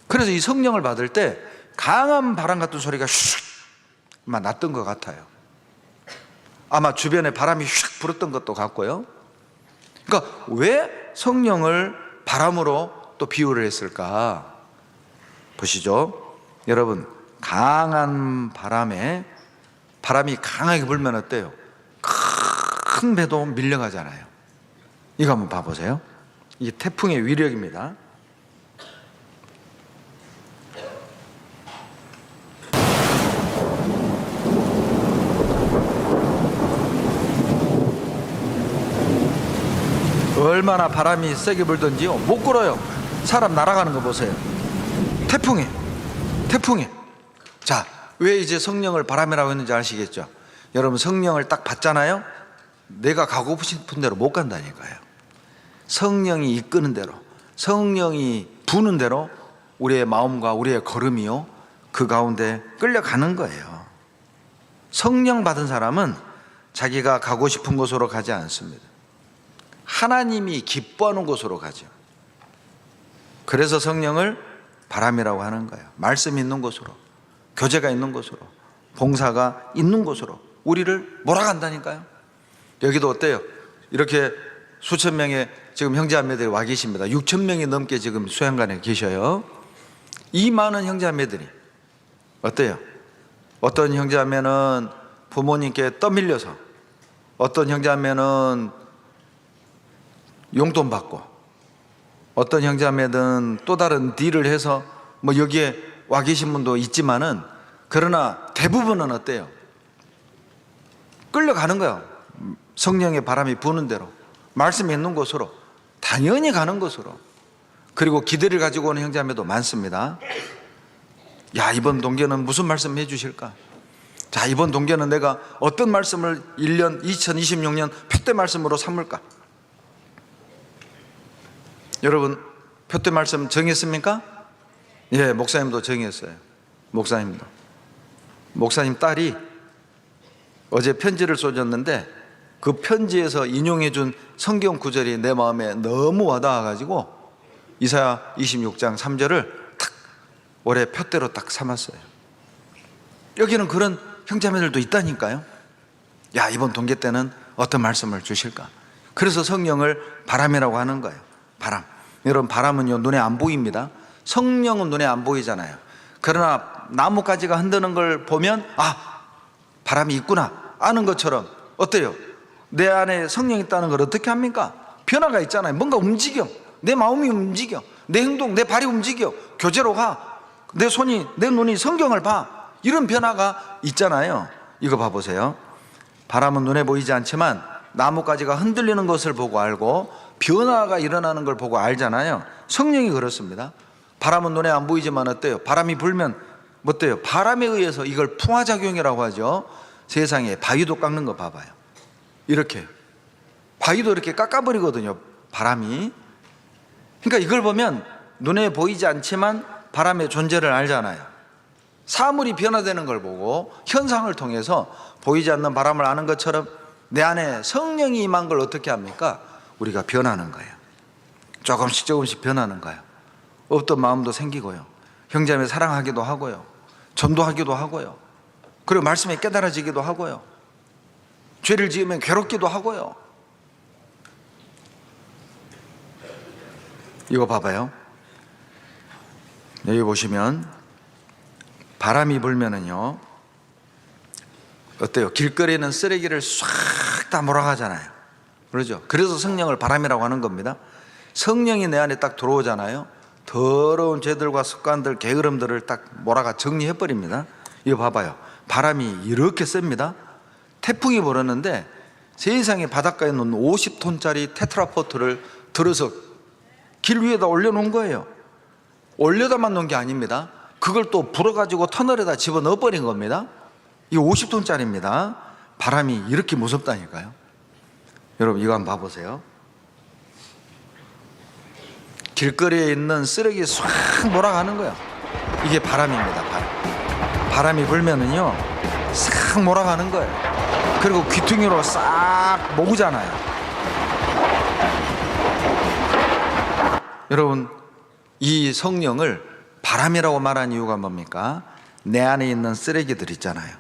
그래서 이 성령을 받을 때 강한 바람 같은 소리가 슉 났던 것 같아요. 아마 주변에 바람이 슉 불었던 것도 같고요. 그러니까 왜 성령을 바람으로 또 비유를 했을까? 보시죠. 여러분, 강한 바람이 강하게 불면 어때요? 큰 배도 밀려가잖아요. 이거 한번 봐보세요. 이게 태풍의 위력입니다. 얼마나 바람이 세게 불던지요, 못 끌어요. 사람 날아가는 거 보세요. 태풍이. 자, 왜 이제 성령을 바람이라고 했는지 아시겠죠? 여러분, 성령을 딱 받잖아요. 내가 가고 싶은 대로 못 간다니까요. 성령이 이끄는 대로, 성령이 부는 대로 우리의 마음과 우리의 걸음이요 그 가운데 끌려가는 거예요. 성령 받은 사람은 자기가 가고 싶은 곳으로 가지 않습니다. 하나님이 기뻐하는 곳으로 가죠. 그래서 성령을 바람이라고 하는 거예요. 말씀이 있는 곳으로, 교제가 있는 곳으로, 봉사가 있는 곳으로 우리를 몰아간다니까요. 여기도 어때요? 이렇게 수천 명의 지금 형제자매들이 와 계십니다. 6천 명이 넘게 지금 수양관에 계셔요. 이 많은 형제자매들이 어때요? 어떤 형제자매는 부모님께 떠밀려서, 어떤 형제자매는 용돈 받고, 어떤 형제자매는 또 다른 딜을 해서 뭐 여기에 와 계신 분도 있지만은, 그러나 대부분은 어때요? 끌려가는 거예요. 성령의 바람이 부는 대로, 말씀이 있는 곳으로, 당연히 가는 곳으로. 그리고 기대를 가지고 오는 형제자매도 많습니다. 야, 이번 동계는 무슨 말씀 해주실까? 자, 이번 동계는 내가 어떤 말씀을 2026년 표대 말씀으로 삼을까? 여러분, 표대 말씀 정했습니까? 예, 목사님도 정했어요. 목사님 딸이 어제 편지를 써줬는데, 그 편지에서 인용해 준 성경 구절이 내 마음에 너무 와닿아가지고 이사야 26장 3절을 딱 올해 표대로 딱 삼았어요. 여기는 그런 형제자매들도 있다니까요. 야, 이번 동계 때는 어떤 말씀을 주실까? 그래서 성령을 바람이라고 하는 거예요. 바람. 여러분, 바람은요 눈에 안 보입니다. 성령은 눈에 안 보이잖아요. 그러나 나뭇가지가 흔드는 걸 보면, 아, 바람이 있구나 아는 것처럼 어때요? 내 안에 성령이 있다는 걸 어떻게 합니까? 변화가 있잖아요. 뭔가 움직여. 내 마음이 움직여. 내 행동, 내 발이 움직여. 교제로 가. 내 손이, 내 눈이 성경을 봐. 이런 변화가 있잖아요. 이거 봐보세요. 바람은 눈에 보이지 않지만 나뭇가지가 흔들리는 것을 보고 알고 변화가 일어나는 걸 보고 알잖아요. 성령이 그렇습니다. 바람은 눈에 안 보이지만 어때요? 바람이 불면 어때요? 바람에 의해서, 이걸 풍화작용이라고 하죠. 세상에 바위도 깎는 거 봐봐요. 이렇게 바위도 이렇게 깎아버리거든요, 바람이. 그러니까 이걸 보면 눈에 보이지 않지만 바람의 존재를 알잖아요. 사물이 변화되는 걸 보고 현상을 통해서 보이지 않는 바람을 아는 것처럼 내 안에 성령이 임한 걸 어떻게 합니까? 우리가 변하는 거예요. 조금씩 변하는 거예요. 없던 마음도 생기고요, 형제자매 사랑하기도 하고요, 전도하기도 하고요, 그리고 말씀에 깨달아지기도 하고요, 죄를 지으면 괴롭기도 하고요. 이거 봐봐요. 여기 보시면 바람이 불면은요 어때요? 길거리에는 쓰레기를 싹 다 몰아가잖아요. 그러죠? 그래서 성령을 바람이라고 하는 겁니다. 성령이 내 안에 딱 들어오잖아요. 더러운 죄들과 습관들, 게으름들을 딱 몰아가 정리해버립니다. 이거 봐봐요. 바람이 이렇게 셉니다. 태풍이 불었는데 세상에 바닷가에 놓은 50톤짜리 테트라포트를 들어서 길 위에다 올려놓은 거예요. 올려다만 놓은 게 아닙니다. 그걸 또 불어가지고 터널에다 집어넣어버린 겁니다. 이게 50톤짜리입니다. 바람이 이렇게 무섭다니까요. 여러분 이거 한번 봐보세요. 길거리에 있는 쓰레기 싹 몰아가는 거예요. 이게 바람입니다. 바람이 불면은요 싹 몰아가는 거예요. 그리고 귀퉁이로 싹 모으잖아요. 여러분 이 성령을 바람이라고 말한 이유가 뭡니까? 내 안에 있는 쓰레기들 있잖아요.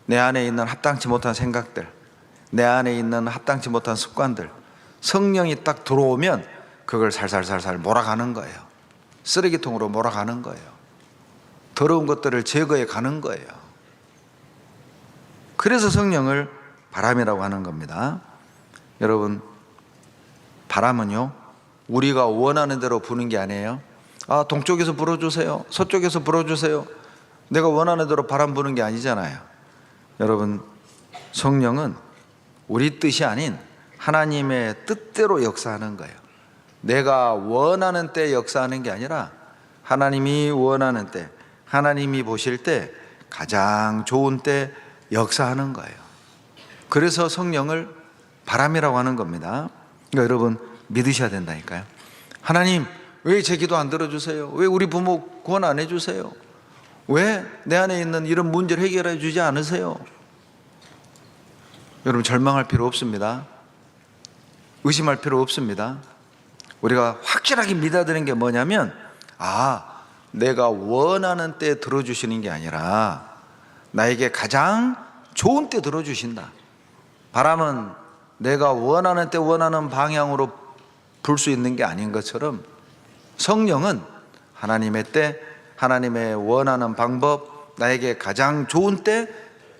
내 안에 있는 합당치 못한 생각들, 내 안에 있는 합당치 못한 습관들, 성령이 딱 들어오면 그걸 살살살살 몰아가는 거예요. 쓰레기통으로 몰아가는 거예요. 더러운 것들을 제거해 가는 거예요. 그래서 성령을 바람이라고 하는 겁니다. 여러분 바람은요 우리가 원하는 대로 부는 게 아니에요. 동쪽에서 불어주세요, 서쪽에서 불어주세요, 내가 원하는 대로 바람 부는 게 아니잖아요. 여러분 성령은 우리 뜻이 아닌 하나님의 뜻대로 역사하는 거예요. 내가 원하는 때 역사하는 게 아니라 하나님이 원하는 때, 하나님이 보실 때 가장 좋은 때 역사하는 거예요. 그래서 성령을 바람이라고 하는 겁니다. 그러니까 여러분 믿으셔야 된다니까요. 하나님 왜 제 기도 안 들어주세요? 왜 우리 부모 구원 안 해주세요? 왜 내 안에 있는 이런 문제를 해결해 주지 않으세요? 여러분 절망할 필요 없습니다. 의심할 필요 없습니다. 우리가 확실하게 믿어야 되는 게 뭐냐면 내가 원하는 때 들어주시는 게 아니라 나에게 가장 좋은 때 들어주신다. 바람은 내가 원하는 때 원하는 방향으로 불 수 있는 게 아닌 것처럼 성령은 하나님의 때, 하나님의 원하는 방법, 나에게 가장 좋은 때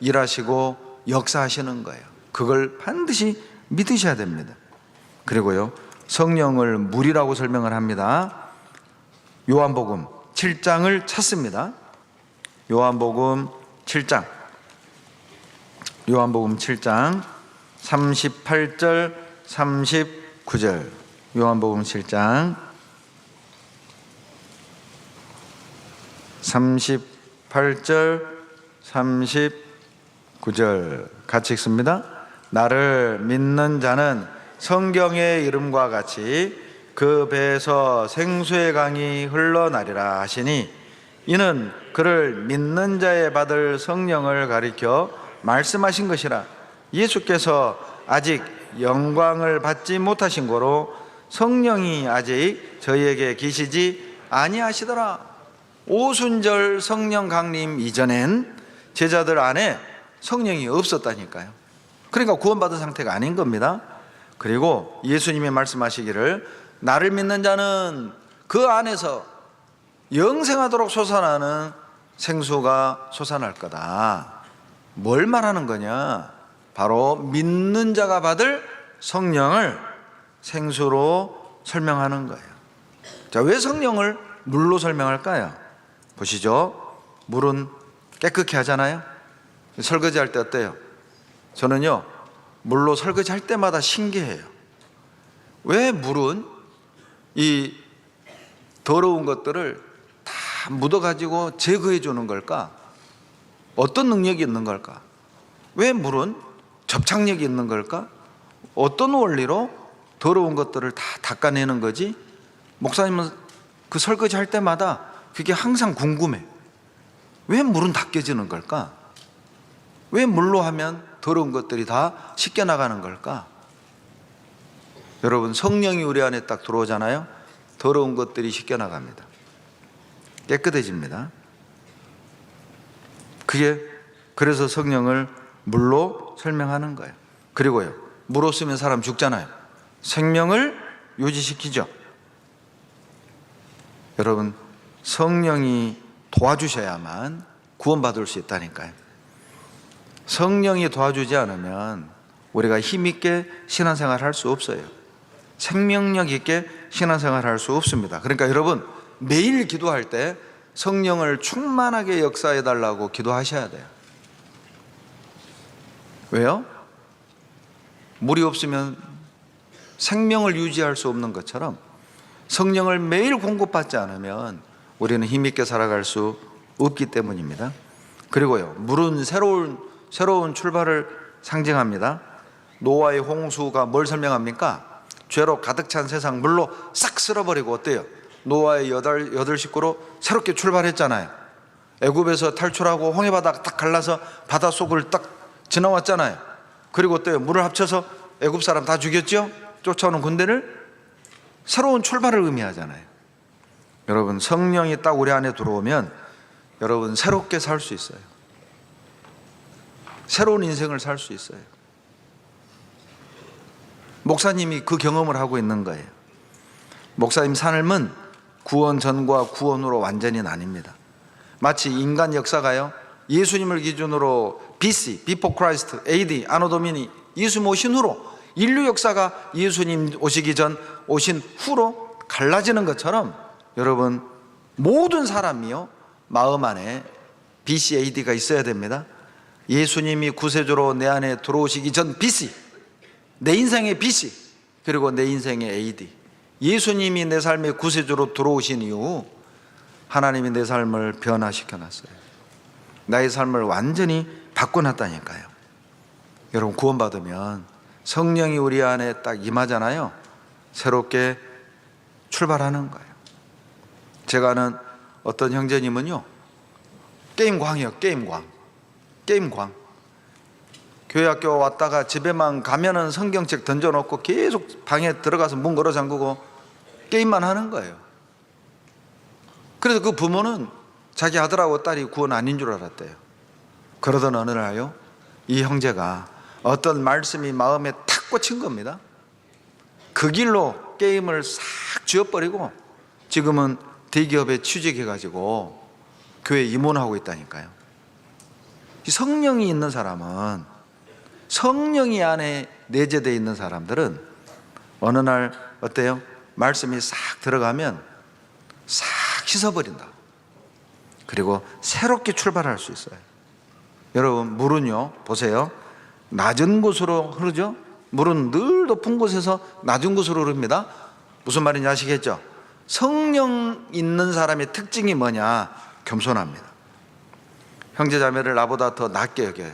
일하시고 역사하시는 거예요. 그걸 반드시 믿으셔야 됩니다. 그리고요 성령을 물이라고 설명을 합니다. 요한복음 7장을 찾습니다. 요한복음 7장 38절 39절 요한복음 7장 38절 39절 같이 읽습니다. 나를 믿는 자는 성경의 이름과 같이 그 배에서 생수의 강이 흘러나리라 하시니 이는 그를 믿는 자에 받을 성령을 가리켜 말씀하신 것이라. 예수께서 아직 영광을 받지 못하신 고로 성령이 아직 저희에게 계시지 아니하시더라. 오순절 성령 강림 이전엔 제자들 안에 성령이 없었다니까요. 그러니까 구원받은 상태가 아닌 겁니다. 그리고 예수님이 말씀하시기를 나를 믿는 자는 그 안에서 영생하도록 솟아나는 생수가 솟아날 거다. 뭘 말하는 거냐? 바로 믿는 자가 받을 성령을 생수로 설명하는 거예요. 자, 왜 성령을 물로 설명할까요? 보시죠. 물은 깨끗게 하잖아요. 설거지 할 때 어때요? 저는요 물로 설거지 할 때마다 신기해요. 왜 물은 이 더러운 것들을 다 묻어가지고 제거해 주는 걸까? 어떤 능력이 있는 걸까? 왜 물은 접착력이 있는 걸까? 어떤 원리로 더러운 것들을 다 닦아내는 거지? 목사님은 그 설거지 할 때마다 그게 항상 궁금해. 왜 물은 닦여지는 걸까? 왜 물로 하면 더러운 것들이 다 씻겨나가는 걸까? 여러분 성령이 우리 안에 딱 들어오잖아요. 더러운 것들이 씻겨나갑니다. 깨끗해집니다. 그래서 성령을 물로 설명하는 거예요. 그리고요 물 없으면 사람 죽잖아요. 생명을 유지시키죠. 여러분 성령이 도와주셔야만 구원받을 수 있다니까요. 성령이 도와주지 않으면 우리가 힘있게 신앙생활 할 수 없어요. 생명력 있게 신앙생활을 할 수 없습니다. 그러니까 여러분, 매일 기도할 때 성령을 충만하게 역사해 달라고 기도하셔야 돼요. 왜요? 물이 없으면 생명을 유지할 수 없는 것처럼 성령을 매일 공급받지 않으면 우리는 힘있게 살아갈 수 없기 때문입니다. 그리고요, 물은 새로운 출발을 상징합니다. 노아의 홍수가 뭘 설명합니까? 죄로 가득 찬 세상 물로 싹 쓸어버리고, 어때요? 노아의 여덟 식구로 새롭게 출발했잖아요. 애굽에서 탈출하고 홍해바다 딱 갈라서 바닷속을 딱 지나왔잖아요. 그리고 어때요? 물을 합쳐서 애굽 사람 다 죽였죠? 쫓아오는 군대를. 새로운 출발을 의미하잖아요. 여러분, 성령이 딱 우리 안에 들어오면 여러분 새롭게 살 수 있어요. 새로운 인생을 살 수 있어요. 목사님이 그 경험을 하고 있는 거예요. 목사님 삶은 구원 전과 구원 후로 완전히 나뉩니다. 마치 인간 역사가요, 예수님을 기준으로 BC, Before Christ, AD, 아노 도미니, 예수님 오신 후로, 인류 역사가 예수님 오시기 전, 오신 후로 갈라지는 것처럼 여러분, 모든 사람이요, 마음 안에 BC, AD가 있어야 됩니다. 예수님이 구세주로 내 안에 들어오시기 전 BC, 내 인생의 BC, 그리고 내 인생의 AD. 예수님이 내 삶의 구세주로 들어오신 이후 하나님이 내 삶을 변화시켜 놨어요. 나의 삶을 완전히 바꿔놨다니까요. 여러분, 구원받으면 성령이 우리 안에 딱 임하잖아요. 새롭게 출발하는 거예요. 제가 아는 어떤 형제님은요, 게임광이요, 게임광. 교회 학교 왔다가 집에만 가면은 성경책 던져놓고 계속 방에 들어가서 문 걸어 잠그고 게임만 하는 거예요. 그래서 그 부모는 자기 아들하고 딸이 구원 아닌 줄 알았대요. 그러던 어느 날요, 이 형제가 어떤 말씀이 마음에 탁 꽂힌 겁니다. 그 길로 게임을 싹 지워버리고 지금은 대기업에 취직해가지고 교회 임원하고 있다니까요. 성령이 있는 사람은, 성령이 안에 내재되어 있는 사람들은 어느 날 어때요? 말씀이 싹 들어가면 싹 씻어버린다. 그리고 새롭게 출발할 수 있어요. 여러분, 물은요, 보세요, 낮은 곳으로 흐르죠? 물은 늘 높은 곳에서 낮은 곳으로 흐릅니다. 무슨 말인지 아시겠죠? 성령 있는 사람의 특징이 뭐냐? 겸손합니다. 형제자매를 나보다 더 낮게 여겨요.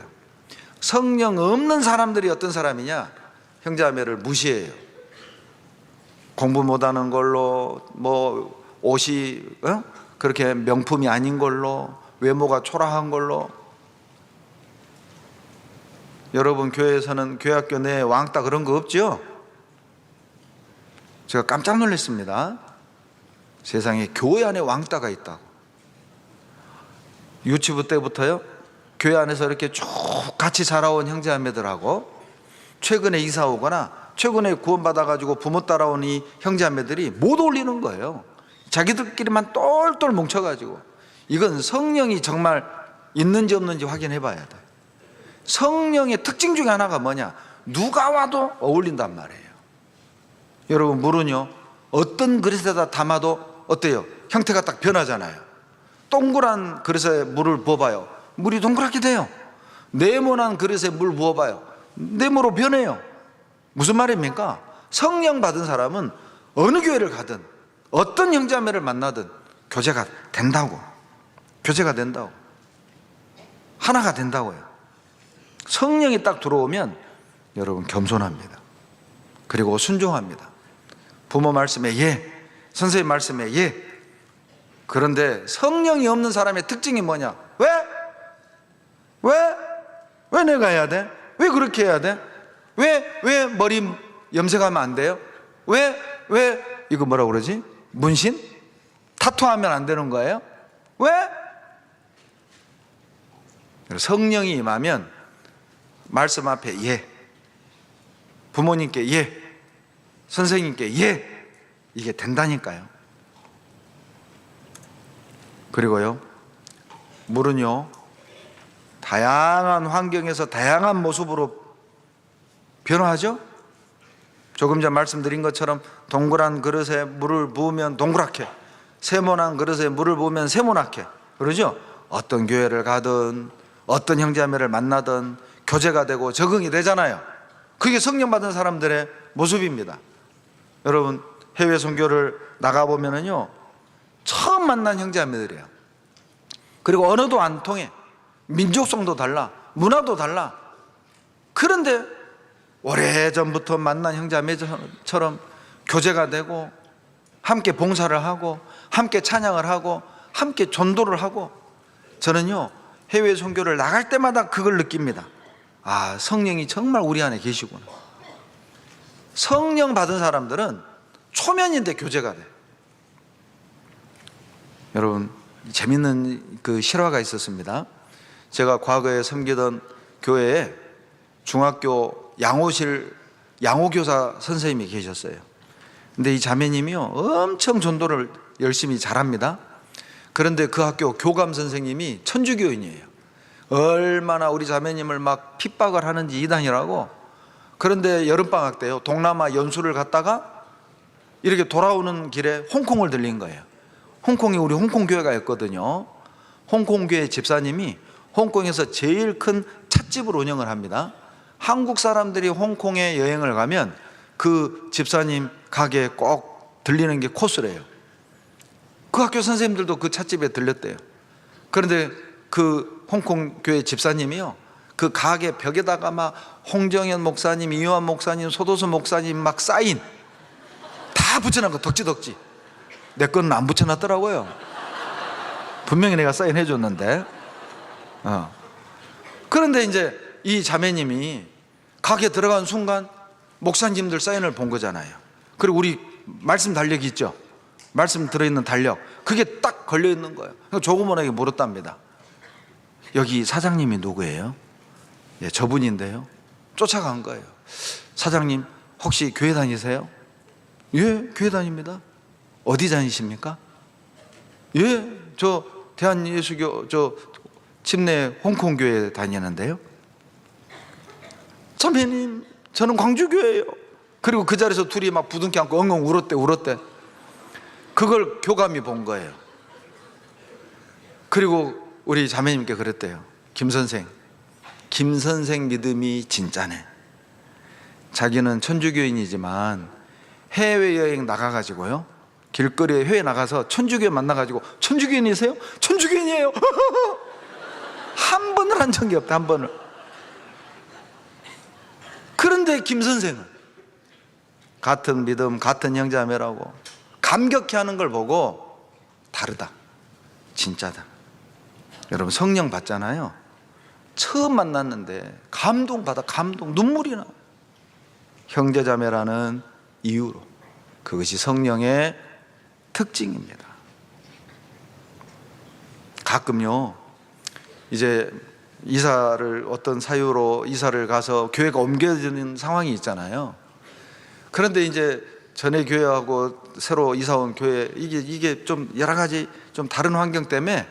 성령 없는 사람들이 어떤 사람이냐? 형제자매를 무시해요. 공부 못하는 걸로, 뭐 옷이 그렇게 명품이 아닌 걸로, 외모가 초라한 걸로. 여러분, 교회에서는 교회학교 내에 왕따 그런 거 없죠? 제가 깜짝 놀랐습니다. 세상에 교회 안에 왕따가 있다고. 유치부 때부터요, 교회 안에서 이렇게 쭉 같이 자라온 형제자매들하고 최근에 이사 오거나 최근에 구원받아가지고 부모 따라온 이 형제자매들이 못 어울리는 거예요. 자기들끼리만 똘똘 뭉쳐가지고. 이건 성령이 정말 있는지 없는지 확인해 봐야 돼. 성령의 특징 중에 하나가 뭐냐? 누가 와도 어울린단 말이에요. 여러분, 물은요, 어떤 그릇에다 담아도 어때요? 형태가 딱 변하잖아요. 동그란 그릇에 물을 부어봐요, 물이 동그랗게 돼요. 네모난 그릇에 물 부어봐요, 네모로 변해요. 무슨 말입니까? 성령 받은 사람은 어느 교회를 가든 어떤 형제자매를 만나든 교제가 된다고. 하나가 된다고요. 성령이 딱 들어오면 여러분 겸손합니다. 그리고 순종합니다. 부모 말씀에 예, 선생님 말씀에 예. 그런데 성령이 없는 사람의 특징이 뭐냐? 왜 내가 해야 돼? 왜 그렇게 해야 돼? 왜 머리 염색하면 안 돼요? 왜 이거 뭐라고 그러지? 문신? 타투하면 안 되는 거예요? 왜? 성령이 임하면 말씀 앞에 예, 부모님께 예, 선생님께 예, 이게 된다니까요. 그리고요, 물은요, 다양한 환경에서 다양한 모습으로 변화하죠? 조금 전 말씀드린 것처럼 동그란 그릇에 물을 부으면 동그랗게, 세모난 그릇에 물을 부으면 세모나게, 그러죠? 어떤 교회를 가든 어떤 형제자매를 만나든 교제가 되고 적응이 되잖아요. 그게 성령 받은 사람들의 모습입니다. 여러분, 해외 선교를 나가보면은요, 처음 만난 형제자매들이에요. 그리고 언어도 안 통해, 민족성도 달라, 문화도 달라. 그런데 오래전부터 만난 형제자매처럼 교제가 되고, 함께 봉사를 하고, 함께 찬양을 하고, 함께 전도를 하고. 저는요, 해외 선교를 나갈 때마다 그걸 느낍니다. 아, 성령이 정말 우리 안에 계시구나. 성령 받은 사람들은 초면인데 교제가 돼. 여러분, 재밌는 그 실화가 있었습니다. 제가 과거에 섬기던 교회에 중학교 양호교사 선생님이 계셨어요. 근데 이 자매님이요, 엄청 전도를 열심히 잘합니다. 그런데 그 학교 교감 선생님이 천주교인이에요. 얼마나 우리 자매님을 막 핍박을 하는지 이단이라고. 그런데 여름방학 때요, 동남아 연수를 갔다가 이렇게 돌아오는 길에 홍콩을 들린 거예요. 홍콩이 우리 홍콩 교회가 있거든요. 홍콩 교회 집사님이 홍콩에서 제일 큰 찻집을 운영을 합니다. 한국 사람들이 홍콩에 여행을 가면 그 집사님 가게에 꼭 들리는 게 코스래요. 그 학교 선생님들도 그 찻집에 들렸대요. 그런데 그 홍콩 교회 집사님이요, 그 가게 벽에다가 막 홍정현 목사님, 이요한 목사님, 소도수 목사님 막 사인 다 붙여놓은 거, 덕지덕지. 내 거는 안 붙여놨더라고요. 분명히 내가 사인해 줬는데. 그런데 이제 이 자매님이 가게 들어간 순간 목사님들 사인을 본 거잖아요. 그리고 우리 말씀 달력이 있죠. 말씀 들어있는 달력, 그게 딱 걸려있는 거예요. 조그만하게 물었답니다. 여기 사장님이 누구예요? 예, 저분인데요. 쫓아간 거예요. 사장님, 혹시 교회 다니세요? 예, 교회 다닙니다. 어디 다니십니까? 예, 저 대한예수교 저 침례 홍콩교회 다니는데요. 선배님, 저는 광주교회예요. 그리고 그 자리에서 둘이 막 부둥켜 안고 엉엉 울었대. 그걸 교감이 본 거예요. 그리고 우리 자매님께 그랬대요. 김 선생 믿음이 진짜네. 자기는 천주교인이지만 해외여행 나가가지고요, 길거리에 회에 나가서 천주교인 만나가지고 천주교인이세요? 천주교인이에요. 한 번을 한 적이 없다, 한 번을. 그런데 김 선생은 같은 믿음, 같은 형제자매라고 감격해하는 걸 보고 다르다, 진짜다. 여러분, 성령 받잖아요. 처음 만났는데 감동받아, 눈물이 나. 형제자매라는 이유로. 그것이 성령의 특징입니다. 가끔요, 이제 이사를 어떤 사유로 이사를 가서 교회가 옮겨지는 상황이 있잖아요. 그런데 이제 전에 교회하고 새로 이사 온 교회, 이게 좀 여러 가지 좀 다른 환경 때문에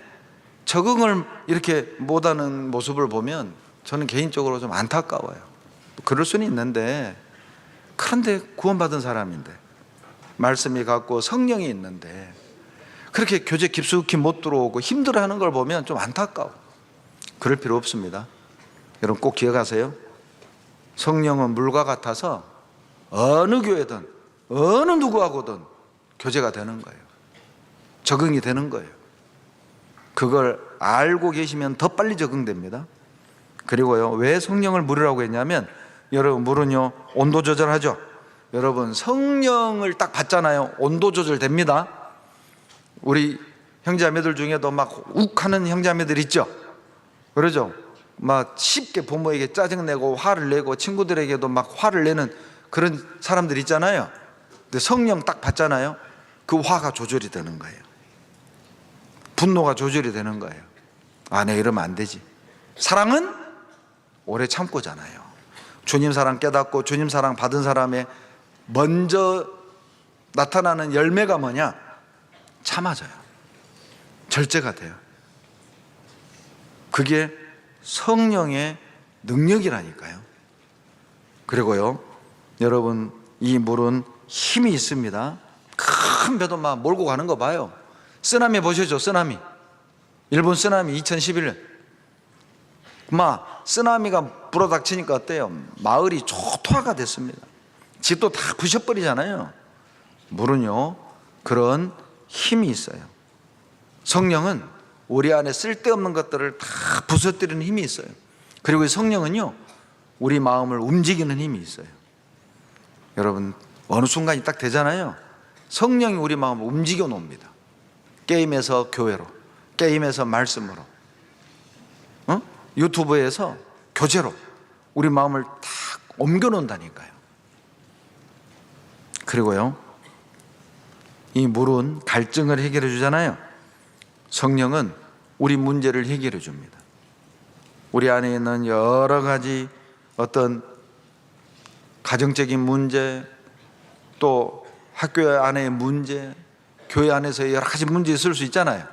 적응을 이렇게 못하는 모습을 보면 저는 개인적으로 좀 안타까워요. 그럴 수는 있는데, 그런데 구원받은 사람인데, 말씀이 갖고 성령이 있는데 그렇게 교제 깊숙이 못 들어오고 힘들어하는 걸 보면 좀 안타까워. 그럴 필요 없습니다. 여러분 꼭 기억하세요. 성령은 물과 같아서 어느 교회든 어느 누구하고든 교제가 되는 거예요. 적응이 되는 거예요. 그걸 알고 계시면 더 빨리 적응됩니다. 그리고요, 왜 성령을 물으라고 했냐면, 여러분 물은요 온도 조절하죠. 여러분 성령을 딱 받잖아요, 온도 조절됩니다. 우리 형제자매들 중에도 막 욱하는 형제자매들 있죠. 그러죠. 막 쉽게 부모에게 짜증내고 화를 내고 친구들에게도 막 화를 내는 그런 사람들 있잖아요. 근데 성령 딱 받잖아요, 그 화가 조절이 되는 거예요. 분노가 조절이 되는 거예요. 아, 내가 이러면 안 되지. 사랑은 오래 참고잖아요. 주님 사랑 깨닫고 주님 사랑 받은 사람의 먼저 나타나는 열매가 뭐냐? 참아져요. 절제가 돼요. 그게 성령의 능력이라니까요. 그리고요, 여러분 이 물은 힘이 있습니다. 큰 배도 막 몰고 가는 거 봐요. 쓰나미 보셨죠? 쓰나미. 일본 쓰나미 2011년. 막 쓰나미가 불어닥치니까 어때요? 마을이 초토화가 됐습니다. 집도 다 부셔버리잖아요. 물은요, 그런 힘이 있어요. 성령은 우리 안에 쓸데없는 것들을 다 부서뜨리는 힘이 있어요. 그리고 성령은요, 우리 마음을 움직이는 힘이 있어요. 여러분, 어느 순간이 딱 되잖아요. 성령이 우리 마음을 움직여 놓습니다. 게임에서 교회로, 게임에서 말씀으로, 유튜브에서 교제로 우리 마음을 딱 옮겨 놓는다니까요. 그리고요, 이 물은 갈증을 해결해 주잖아요. 성령은 우리 문제를 해결해 줍니다. 우리 안에 있는 여러 가지 어떤 가정적인 문제, 또 학교 안의 문제, 교회 안에서 여러 가지 문제 있을 수 있잖아요.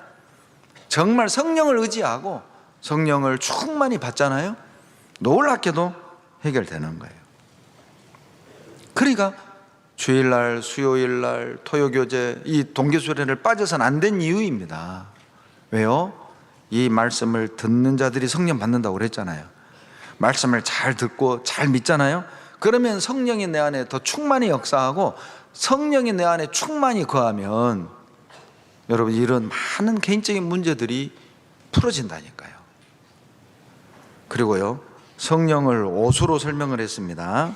정말 성령을 의지하고 성령을 충만히 받잖아요. 놀랍게도 해결되는 거예요. 그러니까 주일날, 수요일날, 토요교제, 이 동계수련회를 빠져서는 안 된 이유입니다. 왜요? 이 말씀을 듣는 자들이 성령 받는다고 그랬잖아요. 말씀을 잘 듣고 잘 믿잖아요. 그러면 성령이 내 안에 더 충만히 역사하고 성령이 내 안에 충만히 거하면 여러분, 이런 많은 개인적인 문제들이 풀어진다니까요. 그리고요, 성령을 옷으로 설명을 했습니다.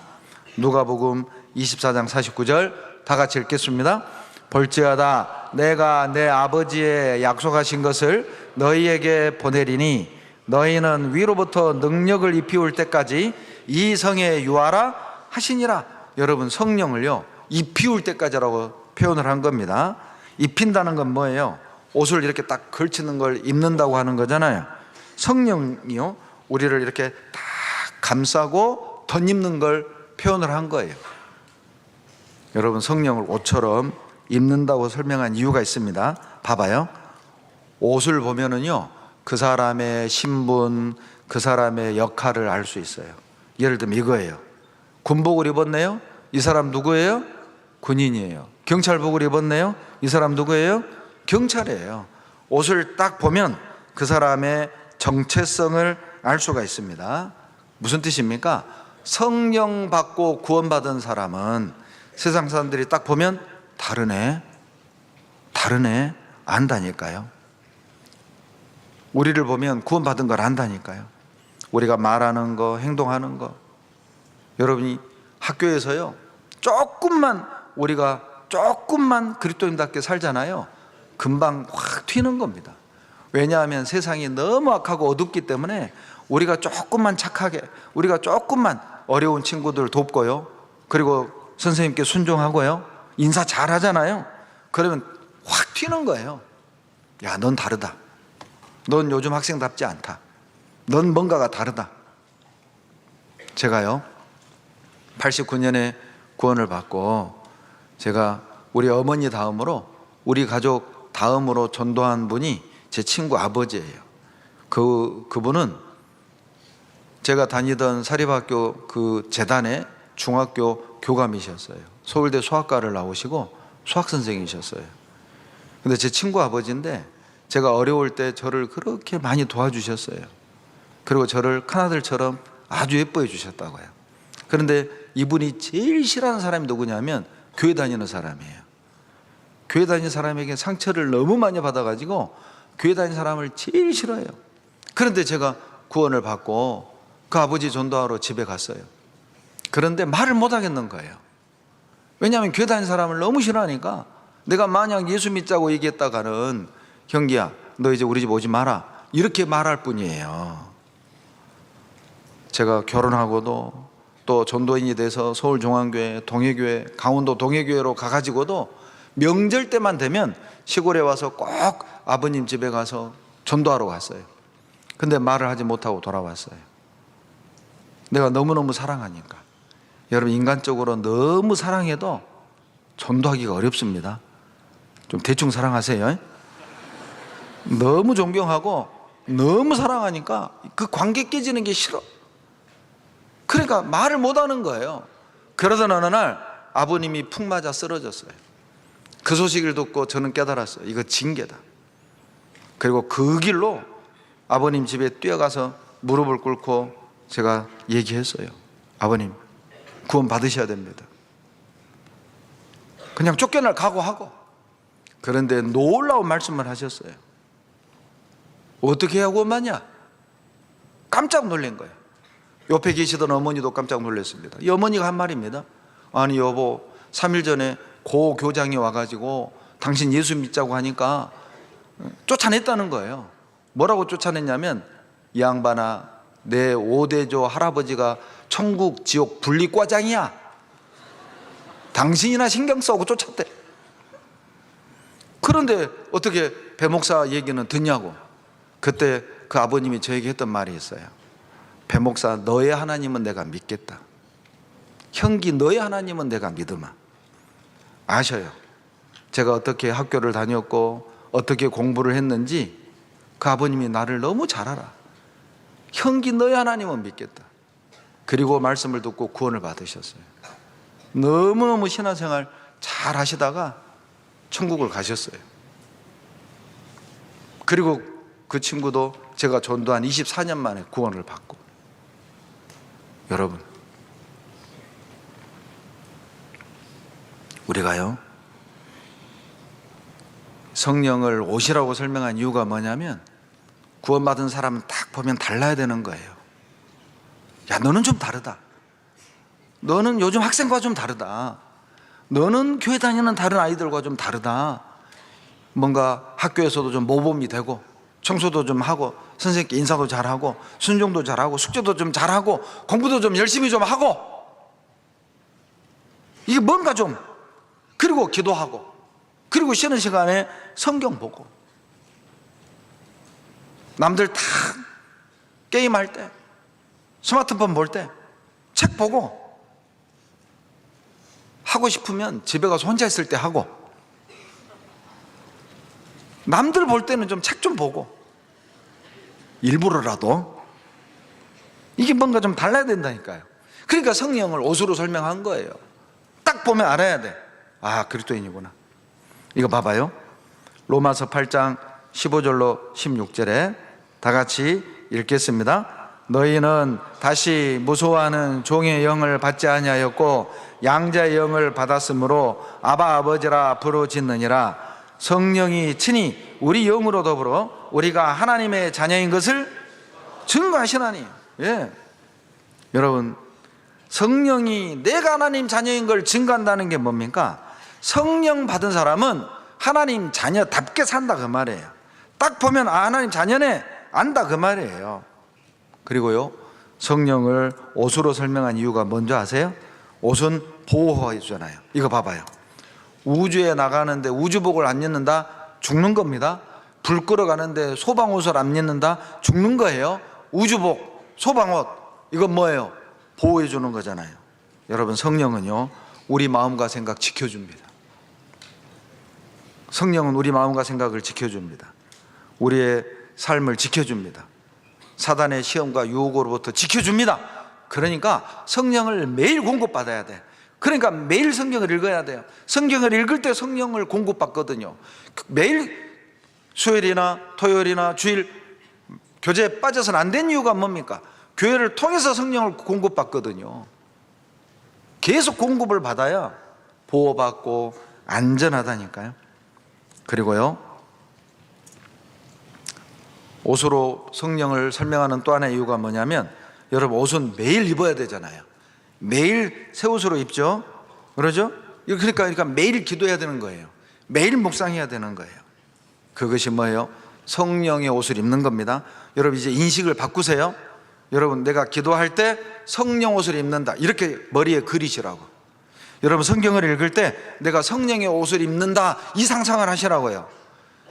누가복음 24장 49절 다 같이 읽겠습니다. 볼지어다 내가 내 아버지의 약속하신 것을 너희에게 보내리니 너희는 위로부터 능력을 입히올 때까지 이 성에 유하라 하시니라. 여러분, 성령을요, 입히올 때까지라고 표현을 한 겁니다. 입힌다는 건 뭐예요? 옷을 이렇게 딱 걸치는 걸 입는다고 하는 거잖아요. 성령이요, 우리를 이렇게 딱 감싸고 덧입는 걸 표현을 한 거예요. 여러분, 성령을 옷처럼 입는다고 설명한 이유가 있습니다. 봐봐요. 옷을 보면은요, 그 사람의 신분, 그 사람의 역할을 알 수 있어요. 예를 들면 이거예요. 군복을 입었네요. 이 사람 누구예요? 군인이에요. 경찰복을 입었네요. 이 사람 누구예요? 경찰이에요. 옷을 딱 보면 그 사람의 정체성을 알 수가 있습니다. 무슨 뜻입니까? 성령 받고 구원받은 사람은 세상 사람들이 딱 보면 다르네 안다니까요. 우리를 보면 구원받은 걸 안다니까요. 우리가 말하는 거, 행동하는 거. 여러분이 학교에서요, 우리가 조금만 그리스도인답게 살잖아요. 금방 확 튀는 겁니다. 왜냐하면 세상이 너무 악하고 어둡기 때문에 우리가 조금만 착하게, 우리가 조금만 어려운 친구들 돕고요, 그리고 선생님께 순종하고요, 인사 잘 하잖아요. 그러면 확 튀는 거예요. 야, 넌 다르다. 넌 요즘 학생답지 않다. 넌 뭔가가 다르다. 제가요, 89년에 구원을 받고 제가 우리 어머니 다음으로, 우리 가족 다음으로 전도한 분이 제 친구 아버지예요. 그분은 제가 다니던 사립학교 그 재단의 중학교 교감이셨어요. 서울대 수학과를 나오시고 수학선생이셨어요. 근데 제 친구 아버지인데 제가 어려울 때 저를 그렇게 많이 도와주셨어요. 그리고 저를 큰아들처럼 아주 예뻐해 주셨다고요. 그런데 이분이 제일 싫어하는 사람이 누구냐면 교회 다니는 사람이에요. 교회 다니는 사람에게 상처를 너무 많이 받아가지고 교회 다니는 사람을 제일 싫어해요. 그런데 제가 구원을 받고 그 아버지 전도하러 집에 갔어요. 그런데 말을 못 하겠는 거예요. 왜냐하면 교회 다니는 사람을 너무 싫어하니까 내가 만약 예수 믿자고 얘기했다가는 형기야, 너 이제 우리 집 오지 마라, 이렇게 말할 뿐이에요. 제가 결혼하고도 또 전도인이 돼서 서울종안교회, 동해교회, 강원도 동해교회로 가가지고도 명절 때만 되면 시골에 와서 꼭 아버님 집에 가서 전도하러 갔어요. 근데 말을 하지 못하고 돌아왔어요. 내가 너무너무 사랑하니까. 여러분, 인간적으로 너무 사랑해도 전도하기가 어렵습니다. 좀 대충 사랑하세요. 너무 존경하고 너무 사랑하니까 그 관계 깨지는 게 싫어. 그러니까 말을 못하는 거예요. 그러던 어느 날 아버님이 푹 맞아 쓰러졌어요. 그 소식을 듣고 저는 깨달았어요. 이거 징계다. 그리고 그 길로 아버님 집에 뛰어가서 무릎을 꿇고 제가 얘기했어요. 아버님, 구원 받으셔야 됩니다. 그냥 쫓겨날 각오하고. 그런데 놀라운 말씀을 하셨어요. 어떻게 하고 마냐? 깜짝 놀란 거예요. 옆에 계시던 어머니도 깜짝 놀랐습니다. 이 어머니가 한 말입니다. 아니 여보, 3일 전에 고 교장이 와가지고 당신 예수 믿자고 하니까 쫓아냈다는 거예요. 뭐라고 쫓아냈냐면, 이 양반아, 내 5대조 할아버지가 천국 지옥 분리과장이야. 당신이나 신경 써고 쫓았대. 그런데 어떻게 배 목사 얘기는 듣냐고. 그때 그 아버님이 저에게 했던 말이 있어요. 배 목사, 너의 하나님은 내가 믿겠다. 형기, 너의 하나님은 내가 믿으마. 아셔요. 제가 어떻게 학교를 다녔고 어떻게 공부를 했는지 그 아버님이 나를 너무 잘 알아. 형기, 너의 하나님은 믿겠다. 그리고 말씀을 듣고 구원을 받으셨어요. 너무너무 신앙생활 잘 하시다가 천국을 가셨어요. 그리고 그 친구도 제가 전도한 24년 만에 구원을 받고. 여러분, 우리가요, 성령을 옷이라고 설명한 이유가 뭐냐면, 구원받은 사람은 딱 보면 달라야 되는 거예요. 야, 너는 좀 다르다. 너는 요즘 학생과 좀 다르다. 너는 교회 다니는 다른 아이들과 좀 다르다. 뭔가 학교에서도 좀 모범이 되고, 청소도 좀 하고, 선생님께 인사도 잘하고, 순종도 잘하고, 숙제도 좀 잘하고, 공부도 좀 열심히 좀 하고, 이게 뭔가 좀, 그리고 기도하고, 그리고 쉬는 시간에 성경 보고, 남들 다 게임할 때, 스마트폰 볼 때 책 보고, 하고 싶으면 집에 가서 혼자 있을 때 하고, 남들 볼 때는 좀 책 좀 보고, 일부러라도. 이게 뭔가 좀 달라야 된다니까요. 그러니까 성령을 옷으로 설명한 거예요. 딱 보면 알아야 돼. 아, 그리스도인이구나. 이거 봐봐요. 로마서 8장 15절로 16절에 다 같이 읽겠습니다. 너희는 다시 무소하는 종의 영을 받지 아니하였고 양자의 영을 받았으므로 아바 아버지라 부르짖느니라. 성령이 친히 우리 영으로 더불어 우리가 하나님의 자녀인 것을 증거하시나니. 예. 여러분, 성령이 내가 하나님 자녀인 걸 증거한다는 게 뭡니까? 성령 받은 사람은 하나님 자녀답게 산다, 그 말이에요. 딱 보면 아, 하나님 자녀네, 안다, 그 말이에요. 그리고요, 성령을 옷으로 설명한 이유가 뭔지 아세요? 옷은 보호해주잖아요. 이거 봐봐요. 우주에 나가는데 우주복을 안 입는다? 죽는 겁니다. 불 끌어가는데 소방옷을 안 입는다? 죽는 거예요. 우주복, 소방옷, 이건 뭐예요? 보호해 주는 거잖아요. 여러분, 성령은요, 우리 마음과 생각 지켜줍니다. 성령은 우리 마음과 생각을 지켜줍니다. 우리의 삶을 지켜줍니다. 사단의 시험과 유혹으로부터 지켜줍니다. 그러니까 성령을 매일 공급받아야 돼. 그러니까 매일 성경을 읽어야 돼요. 성경을 읽을 때 성령을 공급받거든요. 매일 수요일이나 토요일이나 주일 교제에 빠져서는 안 된 이유가 뭡니까? 교회를 통해서 성령을 공급받거든요. 계속 공급을 받아야 보호받고 안전하다니까요. 그리고요, 옷으로 성령을 설명하는 또 하나의 이유가 뭐냐면, 여러분, 옷은 매일 입어야 되잖아요. 매일 새 옷으로 입죠. 그러죠? 그러니까 매일 기도해야 되는 거예요. 매일 묵상해야 되는 거예요. 그것이 뭐예요? 성령의 옷을 입는 겁니다. 여러분, 이제 인식을 바꾸세요. 여러분, 내가 기도할 때 성령 옷을 입는다, 이렇게 머리에 그리시라고. 여러분, 성경을 읽을 때 내가 성령의 옷을 입는다, 이 상상을 하시라고요.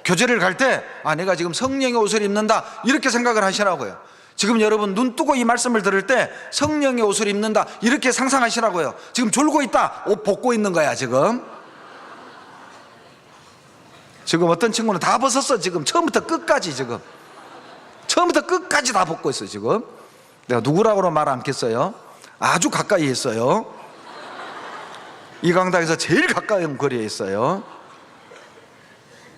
교제를 갈 때 아, 내가 지금 성령의 옷을 입는다, 이렇게 생각을 하시라고요. 지금 여러분 눈 뜨고 이 말씀을 들을 때 성령의 옷을 입는다, 이렇게 상상하시라고요. 지금 졸고 있다, 옷 벗고 있는 거야. 지금 어떤 친구는 다 벗었어. 지금 처음부터 끝까지, 지금 처음부터 끝까지 다 벗고 있어. 지금 내가 누구라고는 말 않겠어요. 아주 가까이 있어요. 이 강당에서 제일 가까운 거리에 있어요.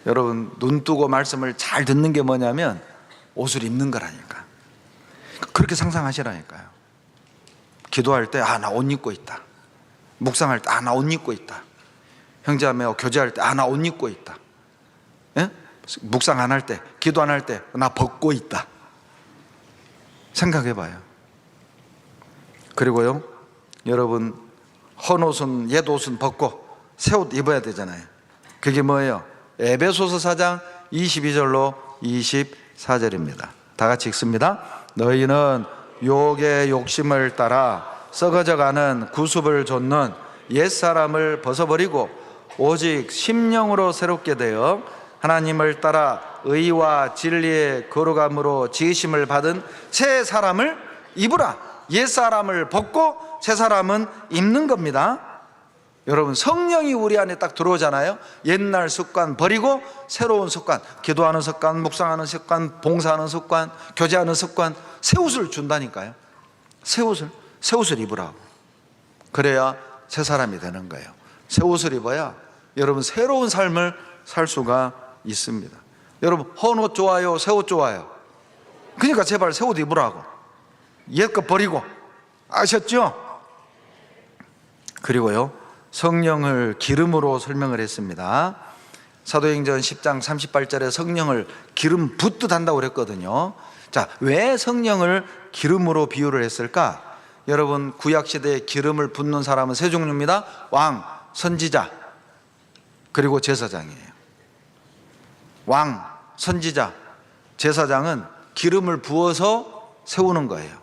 여러분, 눈 뜨고 말씀을 잘 듣는 게 뭐냐면 옷을 입는 거라니까. 그렇게 상상하시라니까요. 기도할 때 나 옷 입고 있다. 묵상할 때 나 옷 입고 있다. 형제자매와 교제할 때 나 옷 입고 있다. 예? 묵상 안 할 때, 기도 안 할 때 나 벗고 있다. 생각해 봐요. 그리고요, 여러분, 헌옷은 옛 옷은 벗고 새 옷 입어야 되잖아요. 그게 뭐예요? 에베소서 4장 22절로 24절입니다. 다 같이 읽습니다. 너희는 육의 욕심을 따라 썩어져가는 구습을 좇는 옛사람을 벗어버리고 오직 심령으로 새롭게 되어 하나님을 따라 의와 진리의 거룩함으로 지으심을 받은 새 사람을 입으라. 옛사람을 벗고 새 사람은 입는 겁니다. 여러분, 성령이 우리 안에 딱 들어오잖아요. 옛날 습관 버리고 새로운 습관, 기도하는 습관, 묵상하는 습관, 봉사하는 습관, 교제하는 습관, 새 옷을 준다니까요. 새 옷을 입으라고. 그래야 새 사람이 되는 거예요. 새 옷을 입어야 여러분 새로운 삶을 살 수가 있습니다. 여러분, 헌옷 좋아요, 새 옷 좋아요? 그러니까 제발 새 옷 입으라고. 옛 거 버리고. 아셨죠? 그리고요, 성령을 기름으로 설명을 했습니다. 사도행전 10장 38절에 성령을 기름 붓듯 한다고 그랬거든요. 자, 왜 성령을 기름으로 비유를 했을까? 여러분, 구약시대에 기름을 붓는 사람은 세 종류입니다. 왕, 선지자, 그리고 제사장이에요. 왕, 선지자, 제사장은 기름을 부어서 세우는 거예요.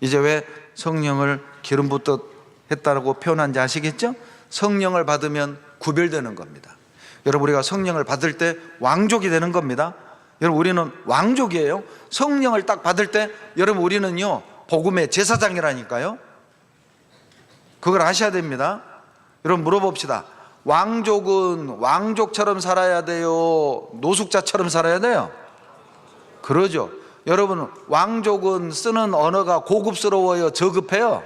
이제 왜 성령을 기름 붓듯 했다고 표현한지 아시겠죠? 성령을 받으면 구별되는 겁니다. 여러분, 우리가 성령을 받을 때 왕족이 되는 겁니다. 여러분, 우리는 왕족이에요. 성령을 딱 받을 때 여러분, 우리는요 복음의 제사장이라니까요. 그걸 아셔야 됩니다. 여러분, 물어봅시다. 왕족은 왕족처럼 살아야 돼요? 노숙자처럼 살아야 돼요? 그러죠. 여러분, 왕족은 쓰는 언어가 고급스러워요? 저급해요?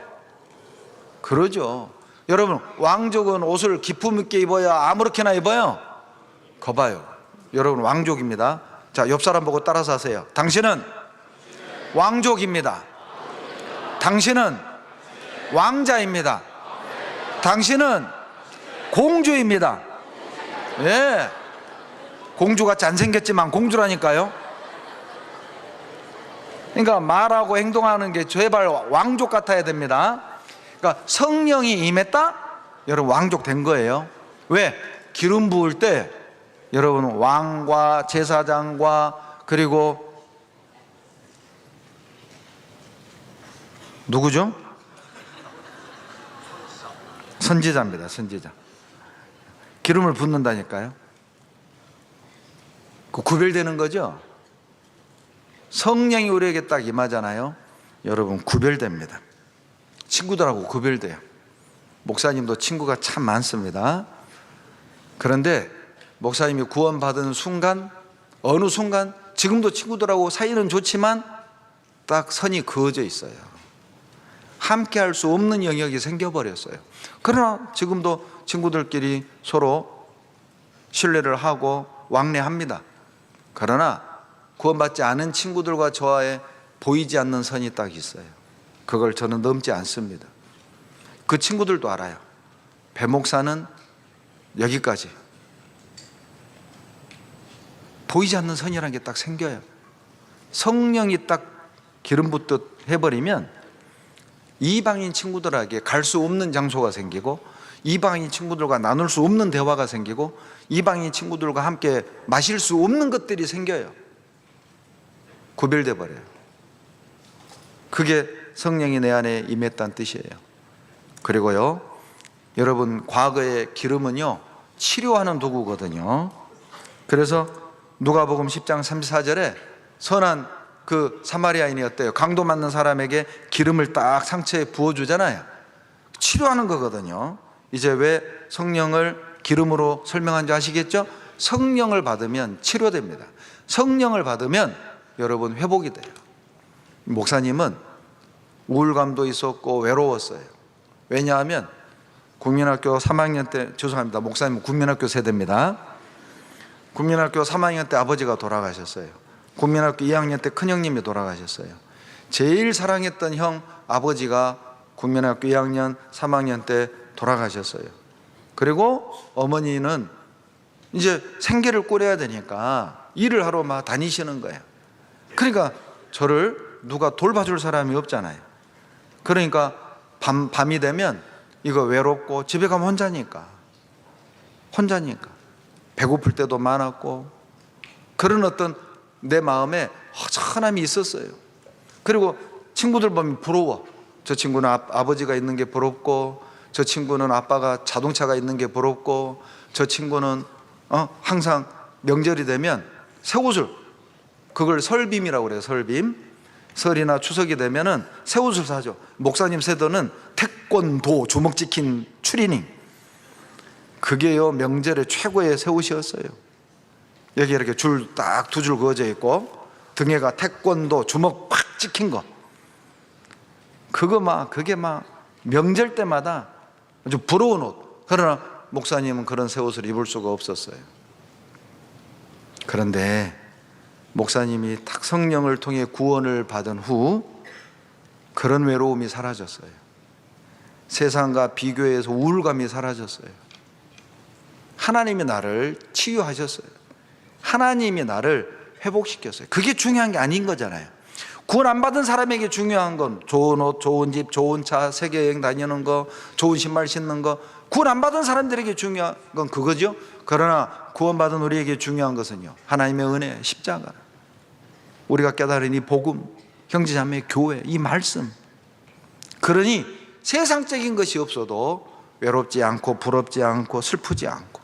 그러죠. 여러분, 왕족은 옷을 기품 있게 입어야 아무렇게나 입어요? 거봐요. 여러분, 왕족입니다. 자, 옆 사람 보고 따라서 하세요. 당신은 왕족입니다. 당신은 왕자입니다. 당신은 공주입니다. 예, 공주같이 안 생겼지만 공주라니까요. 그러니까 말하고 행동하는 게 제발 왕족 같아야 됩니다. 그러니까 성령이 임했다? 여러분, 왕족 된 거예요. 왜? 기름 부을 때 여러분, 왕과 제사장과 그리고 누구죠? 선지자입니다. 선지자. 기름을 붓는다니까요. 그 구별되는 거죠. 성령이 우리에게 딱 임하잖아요. 여러분, 구별됩니다. 친구들하고 구별돼요. 목사님도 친구가 참 많습니다. 그런데 목사님이 구원받은 순간, 어느 순간 지금도 친구들하고 사이는 좋지만 딱 선이 그어져 있어요. 함께 할 수 없는 영역이 생겨버렸어요. 그러나 지금도 친구들끼리 서로 신뢰를 하고 왕래합니다. 그러나 구원받지 않은 친구들과 저와의 보이지 않는 선이 딱 있어요. 그걸 저는 넘지 않습니다. 그 친구들도 알아요. 배 목사는 여기까지. 보이지 않는 선이라는 게 딱 생겨요. 성령이 딱 기름 붓듯 해버리면 이방인 친구들에게 갈 수 없는 장소가 생기고, 이방인 친구들과 나눌 수 없는 대화가 생기고, 이방인 친구들과 함께 마실 수 없는 것들이 생겨요. 구별돼 버려요. 그게 성령이 내 안에 임했다는 뜻이에요. 그리고요, 여러분, 과거의 기름은요 치료하는 도구거든요. 그래서 누가복음 10장 34절에 선한 그 사마리아인이 어때요? 강도 맞는 사람에게 기름을 딱 상처에 부어주잖아요. 치료하는 거거든요. 이제 왜 성령을 기름으로 설명한 줄 아시겠죠? 성령을 받으면 치료됩니다. 성령을 받으면 여러분 회복이 돼요. 목사님은 우울감도 있었고 외로웠어요. 왜냐하면 국민학교 3학년 때, 죄송합니다, 목사님은 국민학교 세대입니다. 국민학교 3학년 때 아버지가 돌아가셨어요. 국민학교 2학년 때 큰형님이 돌아가셨어요. 제일 사랑했던 형 아버지가 국민학교 2학년 3학년 때 돌아가셨어요. 그리고 어머니는 이제 생계를 꾸려야 되니까 일을 하러 막 다니시는 거예요. 그러니까 저를 누가 돌봐줄 사람이 없잖아요. 그러니까 밤이 되면 이거 외롭고 집에 가면 혼자니까 배고플 때도 많았고 그런 어떤 내 마음에 허전함이 있었어요. 그리고 친구들 보면 부러워. 저 친구는 아버지가 있는 게 부럽고, 저 친구는 아빠가 자동차가 있는 게 부럽고, 저 친구는 항상 명절이 되면 새 옷을, 그걸 설빔이라고 그래요. 설빔. 설이나 추석이 되면은 새 옷을 사죠. 목사님 세대는 태권도 주먹 지킨 추리닝, 그게요 명절의 최고의 새 옷이었어요. 여기 이렇게 줄 딱 두 줄 그어져 있고 등에가 태권도 주먹 팍 찍힌 거, 그게 막 명절 때마다 아주 부러운 옷. 그러나 목사님은 그런 새 옷을 입을 수가 없었어요. 그런데 목사님이 딱 성령을 통해 구원을 받은 후 그런 외로움이 사라졌어요. 세상과 비교해서 우울감이 사라졌어요. 하나님이 나를 치유하셨어요. 하나님이 나를 회복시켰어요. 그게 중요한 게 아닌 거잖아요. 구원 안 받은 사람에게 중요한 건 좋은 옷, 좋은 집, 좋은 차, 세계여행 다니는 거, 좋은 신발 신는 거. 구원 안 받은 사람들에게 중요한 건 그거죠. 그러나 구원받은 우리에게 중요한 것은요, 하나님의 은혜, 십자가, 우리가 깨달은 이 복음, 형제자매 교회, 이 말씀. 그러니 세상적인 것이 없어도 외롭지 않고 부럽지 않고 슬프지 않고,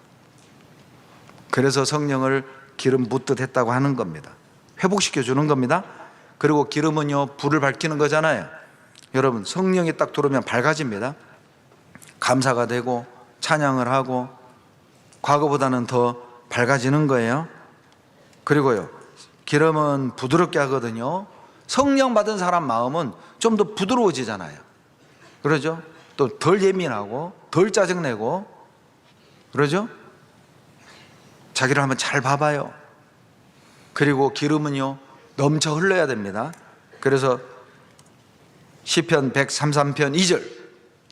그래서 성령을 기름 붓듯 했다고 하는 겁니다. 회복시켜 주는 겁니다. 그리고 기름은요 불을 밝히는 거잖아요. 여러분, 성령이 딱 들어오면 밝아집니다. 감사가 되고 찬양을 하고 과거보다는 더 밝아지는 거예요. 그리고요, 기름은 부드럽게 하거든요. 성령 받은 사람 마음은 좀 더 부드러워지잖아요. 그러죠? 또 덜 예민하고 덜 짜증내고, 그러죠? 자기를 한번 잘 봐봐요. 그리고 기름은요 넘쳐 흘러야 됩니다. 그래서 시편 133편 2절,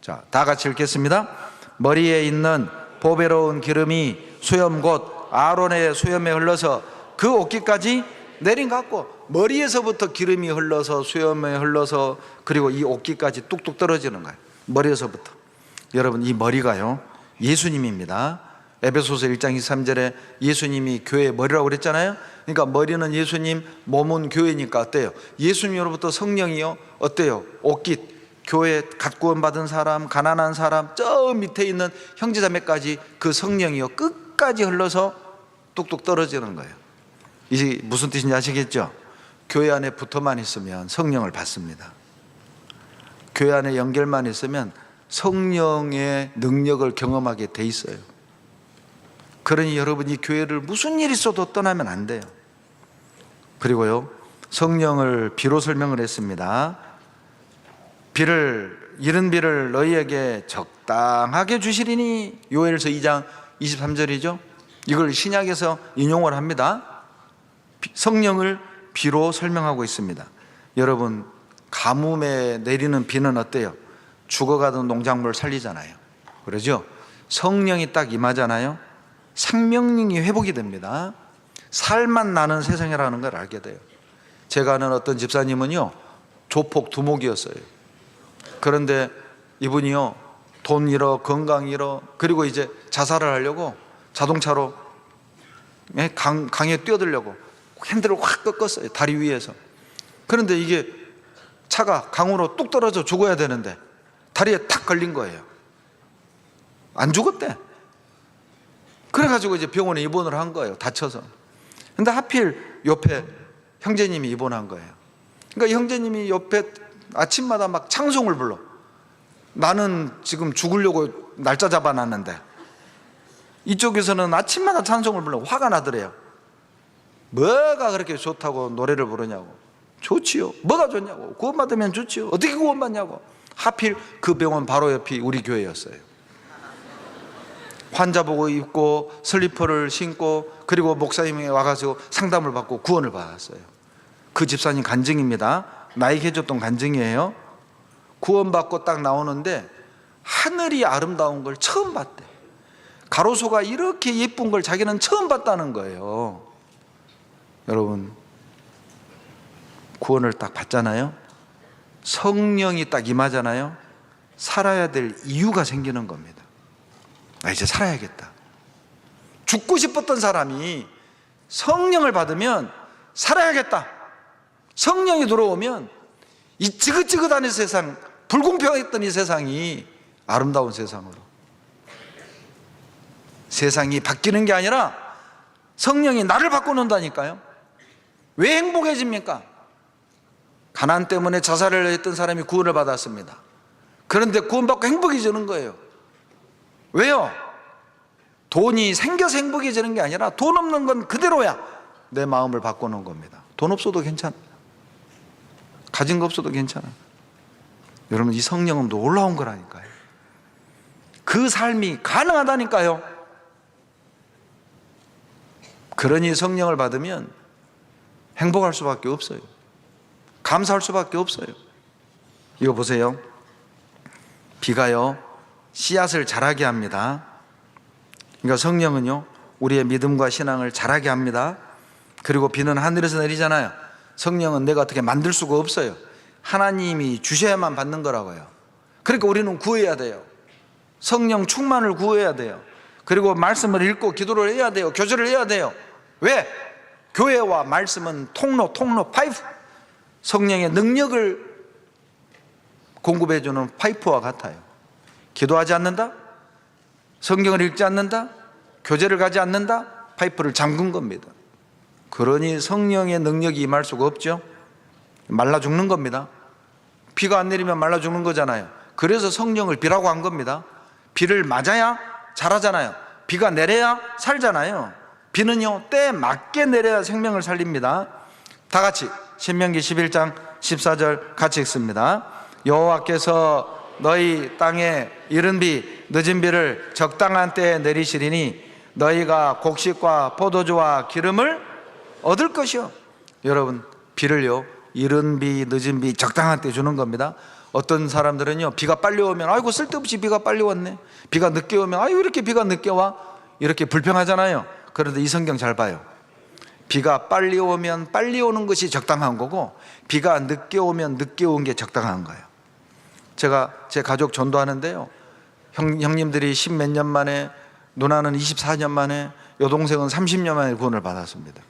자, 다 같이 읽겠습니다. 머리에 있는 보배로운 기름이 수염 곧 아론의 수염에 흘러서 그 옷깃까지 내린 것 같고, 머리에서부터 기름이 흘러서 수염에 흘러서 그리고 이 옷깃까지 뚝뚝 떨어지는 거예요. 머리에서부터. 여러분, 이 머리가요 예수님입니다. 에베소서 1장 23절에 예수님이 교회의 머리라고 그랬잖아요. 그러니까 머리는 예수님, 몸은 교회니까 어때요? 예수님으로부터 성령이요 어때요? 옷깃, 교회 갓 구원받은 사람, 가난한 사람, 저 밑에 있는 형제자매까지 그 성령이요 끝까지 흘러서 뚝뚝 떨어지는 거예요. 이게 무슨 뜻인지 아시겠죠? 교회 안에 붙어만 있으면 성령을 받습니다. 교회 안에 연결만 있으면 성령의 능력을 경험하게 돼 있어요. 그러니 여러분이 교회를 무슨 일이 있어도 떠나면 안 돼요. 그리고요, 성령을 비로 설명을 했습니다. 이른 비를 너희에게 적당하게 주시리니, 요엘서 2장 23절이죠. 이걸 신약에서 인용을 합니다. 성령을 비로 설명하고 있습니다. 여러분, 가뭄에 내리는 비는 어때요? 죽어가던 농작물을 살리잖아요. 그러죠? 성령이 딱 임하잖아요. 생명력이 회복이 됩니다. 살맛 나는 세상이라는 걸 알게 돼요. 제가 아는 어떤 집사님은요 조폭 두목이었어요. 그런데 이분이요 돈 잃어, 건강 잃어, 그리고 이제 자살을 하려고 자동차로 강에 뛰어들려고 핸들을 확 꺾었어요, 다리 위에서. 그런데 이게 차가 강으로 뚝 떨어져 죽어야 되는데 다리에 탁 걸린 거예요. 안 죽었대. 그래가지고 이제 병원에 입원을 한 거예요, 다쳐서. 근데 하필 옆에 형제님이 입원한 거예요. 그러니까 형제님이 옆에 아침마다 막 찬송을 불러. 나는 지금 죽으려고 날짜 잡아놨는데 이쪽에서는 아침마다 찬송을 불러. 화가 나더래요. 뭐가 그렇게 좋다고 노래를 부르냐고. 좋지요. 뭐가 좋냐고. 구원받으면 좋지요. 어떻게 구원받냐고. 하필 그 병원 바로 옆이 우리 교회였어요. 환자복을 입고 슬리퍼를 신고 그리고 목사님이 와가지고 상담을 받고 구원을 받았어요. 그 집사님 간증입니다. 나에게 해줬던 간증이에요. 구원받고 딱 나오는데 하늘이 아름다운 걸 처음 봤대. 가로수가 이렇게 예쁜 걸 자기는 처음 봤다는 거예요. 여러분, 구원을 딱 받잖아요. 성령이 딱 임하잖아요. 살아야 될 이유가 생기는 겁니다. 이제 살아야겠다. 죽고 싶었던 사람이 성령을 받으면 살아야겠다. 성령이 들어오면 이 지긋지긋한 이 세상, 불공평했던 이 세상이 아름다운 세상으로, 세상이 바뀌는 게 아니라 성령이 나를 바꿔놓는다니까요. 왜 행복해집니까? 가난 때문에 자살을 했던 사람이 구원을 받았습니다. 그런데 구원받고 행복해지는 거예요. 왜요? 돈이 생겨서 행복해지는 게 아니라 돈 없는 건 그대로야. 내 마음을 바꿔놓은 겁니다. 돈 없어도 괜찮아. 가진 거 없어도 괜찮아. 여러분, 이 성령은 놀라운 거라니까요. 그 삶이 가능하다니까요. 그러니 성령을 받으면 행복할 수밖에 없어요. 감사할 수밖에 없어요. 이거 보세요. 비가요, 씨앗을 자라게 합니다. 그러니까 성령은요, 우리의 믿음과 신앙을 자라게 합니다. 그리고 비는 하늘에서 내리잖아요. 성령은 내가 어떻게 만들 수가 없어요. 하나님이 주셔야만 받는 거라고요. 그러니까 우리는 구해야 돼요. 성령 충만을 구해야 돼요. 그리고 말씀을 읽고 기도를 해야 돼요. 교제를 해야 돼요. 왜? 교회와 말씀은 통로, 파이프. 성령의 능력을 공급해주는 파이프와 같아요. 기도하지 않는다? 성경을 읽지 않는다? 교제를 가지 않는다? 파이프를 잠근 겁니다. 그러니 성령의 능력이 임할 수가 없죠. 말라 죽는 겁니다. 비가 안 내리면 말라 죽는 거잖아요. 그래서 성령을 비라고 한 겁니다. 비를 맞아야 자라잖아요. 비가 내려야 살잖아요. 비는요, 때에 맞게 내려야 생명을 살립니다. 다 같이 신명기 11장 14절 같이 읽습니다. 여호와께서 너희 땅에 이른 비 늦은 비를 적당한 때에 내리시리니 너희가 곡식과 포도주와 기름을 얻을 것이요. 여러분, 비를요, 이른 비 늦은 비 적당한 때 주는 겁니다. 어떤 사람들은요, 비가 빨리 오면 아이고 쓸데없이 비가 빨리 왔네, 비가 늦게 오면 아이고 이렇게 비가 늦게 와, 이렇게 불평하잖아요. 그런데 이 성경 잘 봐요. 비가 빨리 오면 빨리 오는 것이 적당한 거고, 비가 늦게 오면 늦게 온 게 적당한 거예요. 제가 제 가족 전도하는데요, 형님들이 10몇 년 만에, 누나는 24년 만에, 여동생은 30년 만에 구원을 받았습니다.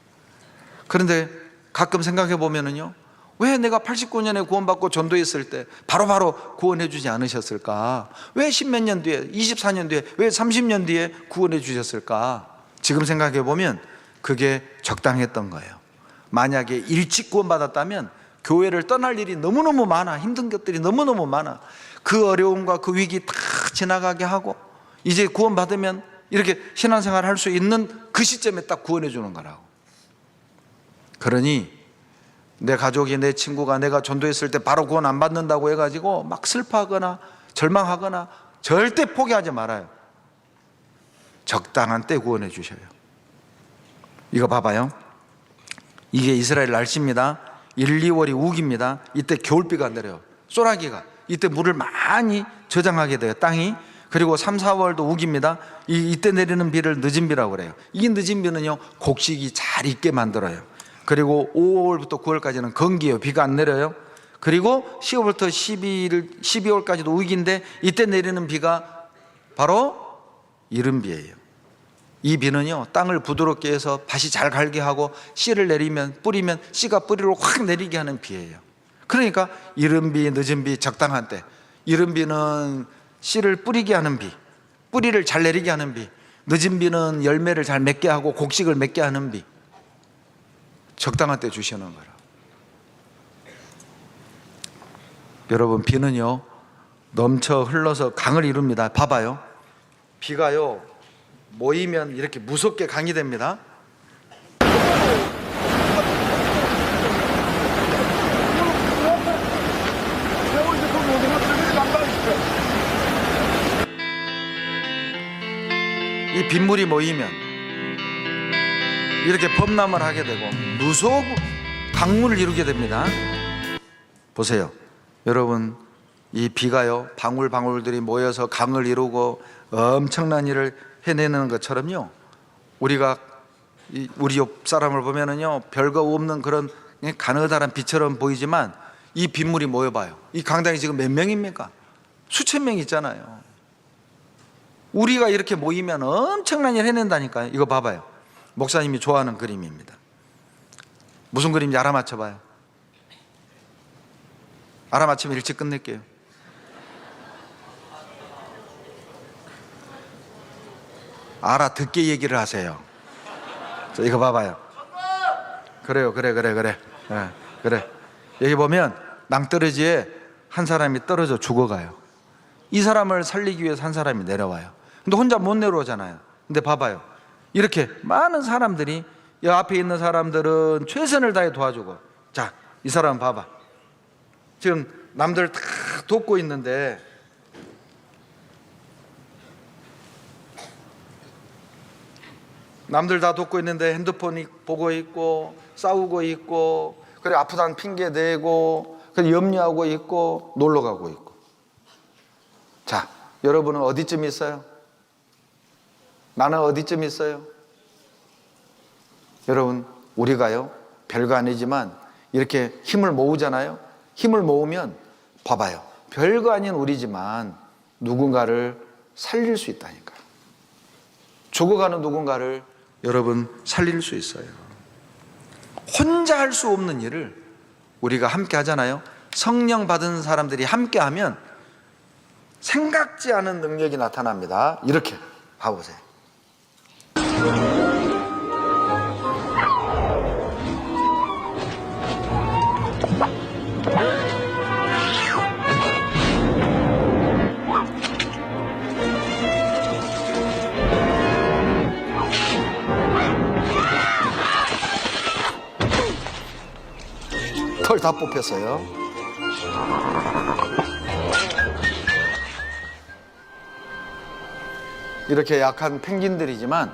그런데 가끔 생각해 보면은요, 왜 내가 89년에 구원받고 전도했을 때 바로바로 구원해 주지 않으셨을까? 왜 10몇 년 뒤에, 24년 뒤에, 왜 30년 뒤에 구원해 주셨을까? 지금 생각해 보면 그게 적당했던 거예요. 만약에 일찍 구원받았다면 교회를 떠날 일이 너무너무 많아, 힘든 것들이 너무너무 많아. 그 어려움과 그 위기 다 지나가게 하고 이제 구원받으면 이렇게 신앙생활 할 수 있는 그 시점에 딱 구원해 주는 거라고. 그러니 내 가족이, 내 친구가 내가 전도했을 때 바로 구원 안 받는다고 해가지고 막 슬퍼하거나 절망하거나 절대 포기하지 말아요. 적당한 때 구원해 주셔요. 이거 봐봐요. 이게 이스라엘 날씨입니다. 1, 2월이 우기입니다. 이때 겨울비가 내려요. 소나기가. 이때 물을 많이 저장하게 돼요, 땅이. 그리고 3, 4월도 우기입니다. 이때 내리는 비를 늦은 비라고 그래요. 이 늦은 비는요, 곡식이 잘 익게 만들어요. 그리고 5월부터 9월까지는 건기예요. 비가 안 내려요. 그리고 10월부터 12월까지도 우기인데 이때 내리는 비가 바로 이른 비예요. 이 비는요, 땅을 부드럽게 해서 밭이 잘 갈게 하고 씨를 내리면, 뿌리면 씨가 뿌리로 확 내리게 하는 비예요. 그러니까 이른 비, 늦은 비, 적당한 때. 이른 비는 씨를 뿌리게 하는 비, 뿌리를 잘 내리게 하는 비. 늦은 비는 열매를 잘 맺게 하고 곡식을 맺게 하는 비. 적당한 때 주시는 거라. 여러분, 비는요, 넘쳐 흘러서 강을 이룹니다. 봐봐요. 비가요, 모이면 이렇게 무섭게 강이 됩니다. 이 빗물이 모이면 이렇게 범람을 하게 되고 무서운 강물을 이루게 됩니다. 보세요, 여러분, 이 비가요 방울방울들이 모여서 강을 이루고 엄청난 일을 해내는 것처럼요, 우리가 우리 옆 사람을 보면은요 별거 없는 그런 가느다란 빛처럼 보이지만 이 빗물이 모여봐요. 이 강당이 지금 몇 명입니까? 수천 명 있잖아요. 우리가 이렇게 모이면 엄청난 일 해낸다니까요. 이거 봐봐요. 목사님이 좋아하는 그림입니다. 무슨 그림인지 알아맞혀봐요. 알아맞히면 일찍 끝낼게요. 알아듣게 얘기를 하세요. 자, 이거 봐봐요. 그래요, 그래. 그래. 여기 보면 낭떠러지에 한 사람이 떨어져 죽어가요. 이 사람을 살리기 위해서 한 사람이 내려와요. 근데 혼자 못 내려오잖아요. 근데 봐봐요, 이렇게 많은 사람들이, 이 앞에 있는 사람들은 최선을 다해 도와주고, 자, 이 사람 봐봐. 지금 남들 다 돕고 있는데 핸드폰 보고 있고 싸우고 있고, 그래 아프다는 핑계 대고, 그래 염려하고 있고 놀러 가고 있고. 자, 여러분은 어디쯤 있어요? 나는 어디쯤 있어요? 여러분, 우리가요 별거 아니지만 이렇게 힘을 모으잖아요. 힘을 모으면 봐봐요, 별거 아닌 우리지만 누군가를 살릴 수 있다니까요. 죽어가는 누군가를 여러분 살릴 수 있어요. 혼자 할 수 없는 일을 우리가 함께 하잖아요. 성령 받은 사람들이 함께 하면 생각지 않은 능력이 나타납니다. 이렇게 봐보세요. 털 다 뽑혔어요. 이렇게 약한 펭귄들이지만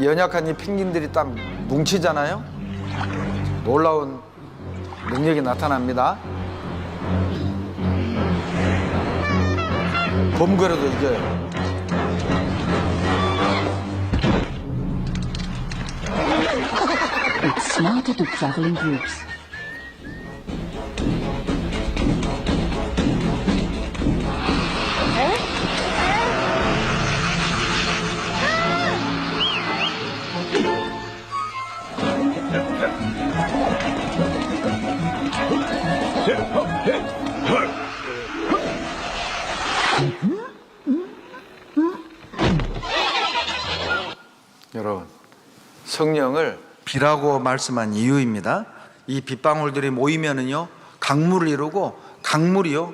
연약한 이 펭귄들이 딱 뭉치잖아요. 놀라운 능력이 나타납니다. 범거려도 이겨요. It's smarter to travel in groups. 여러분, 성령을 비라고 말씀한 이유입니다. 이 빗방울들이 모이면은요 강물을 이루고, 강물이요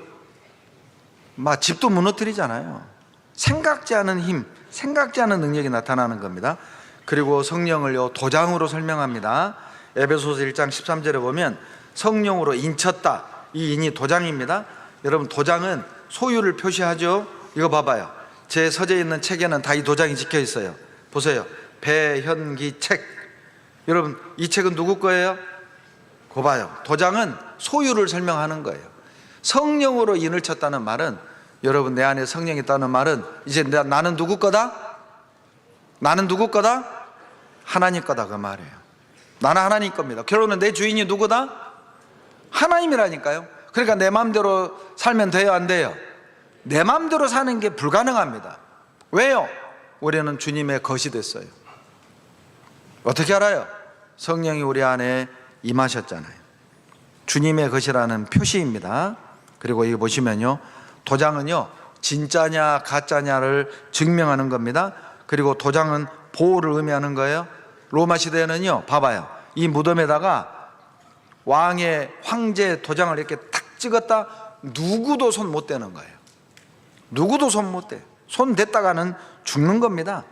막 집도 무너뜨리잖아요. 생각지 않은 힘, 생각지 않은 능력이 나타나는 겁니다. 그리고 성령을요 도장으로 설명합니다. 에베소서 1장 13절에 보면 성령으로 인쳤다, 이 인이 도장입니다. 여러분, 도장은 소유를 표시하죠. 이거 봐봐요, 제 서재에 있는 책에는 다 이 도장이 찍혀 있어요. 보세요, 배현기 책. 여러분, 이 책은 누구 거예요? 거 봐요, 도장은 소유를 설명하는 거예요. 성령으로 인을 쳤다는 말은, 여러분 내 안에 성령이 있다는 말은 이제 나는 누구 거다? 나는 누구 거다? 하나님 거다, 그 말이에요. 나는 하나님 겁니다. 결혼은 내 주인이 누구다? 하나님이라니까요. 그러니까 내 마음대로 살면 돼요, 안 돼요? 내 마음대로 사는 게 불가능합니다. 왜요? 우리는 주님의 것이 됐어요. 어떻게 알아요? 성령이 우리 안에 임하셨잖아요. 주님의 것이라는 표시입니다. 그리고 여기 보시면요, 도장은요 진짜냐 가짜냐를 증명하는 겁니다. 그리고 도장은 보호를 의미하는 거예요. 로마 시대에는요, 봐봐요, 이 무덤에다가 왕의 황제 도장을 이렇게 탁 찍었다, 누구도 손 못 대는 거예요. 누구도 손 못 대. 손 댔다가는 죽는 겁니다.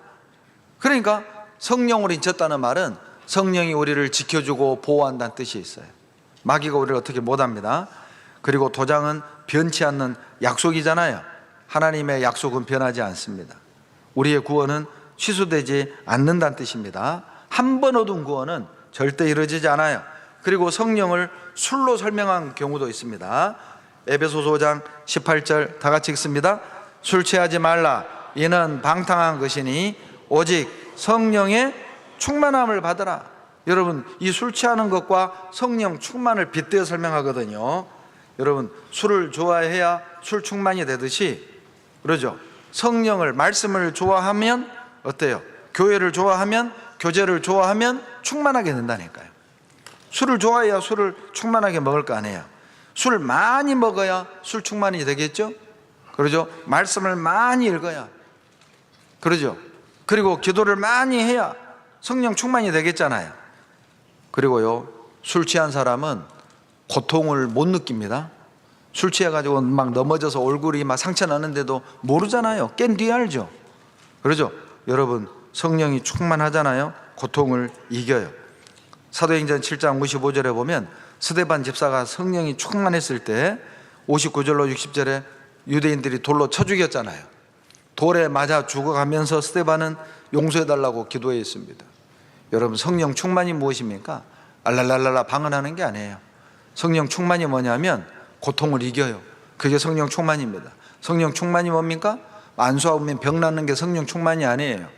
그러니까 성령으로 인쳤다는 말은 성령이 우리를 지켜주고 보호한다는 뜻이 있어요. 마귀가 우리를 어떻게 못합니다. 그리고 도장은 변치 않는 약속이잖아요. 하나님의 약속은 변하지 않습니다. 우리의 구원은 취소되지 않는다는 뜻입니다. 한 번 얻은 구원은 절대 이루어지지 않아요. 그리고 성령을 술로 설명한 경우도 있습니다. 에베소서 5장 18절 다 같이 읽습니다. 술 취하지 말라. 이는 방탕한 것이니 오직 성령의 충만함을 받으라. 여러분, 이 술 취하는 것과 성령 충만을 빗대어 설명하거든요. 여러분, 술을 좋아해야 술 충만이 되듯이, 그러죠? 성령을, 말씀을 좋아하면 어때요? 교회를 좋아하면, 교제를 좋아하면 충만하게 된다니까요. 술을 좋아해야 술을 충만하게 먹을 거 아니에요. 술 많이 먹어야 술 충만이 되겠죠? 그러죠? 말씀을 많이 읽어야, 그러죠? 그리고 기도를 많이 해야 성령 충만이 되겠잖아요. 그리고요, 술 취한 사람은 고통을 못 느낍니다. 술 취해가지고 막 넘어져서 얼굴이 막 상처 나는데도 모르잖아요. 깬 뒤에 알죠. 그러죠? 여러분, 성령이 충만하잖아요. 고통을 이겨요. 사도행전 7장 55절에 보면 스데반 집사가 성령이 충만했을 때 59절로 60절에 유대인들이 돌로 쳐 죽였잖아요. 돌에 맞아 죽어가면서 스데반은 용서해달라고 기도했습니다. 여러분, 성령 충만이 무엇입니까? 알랄랄랄라 방언하는 게 아니에요. 성령 충만이 뭐냐면 고통을 이겨요. 그게 성령 충만입니다. 성령 충만이 뭡니까? 안수하면 병 낫는 게 성령 충만이 아니에요.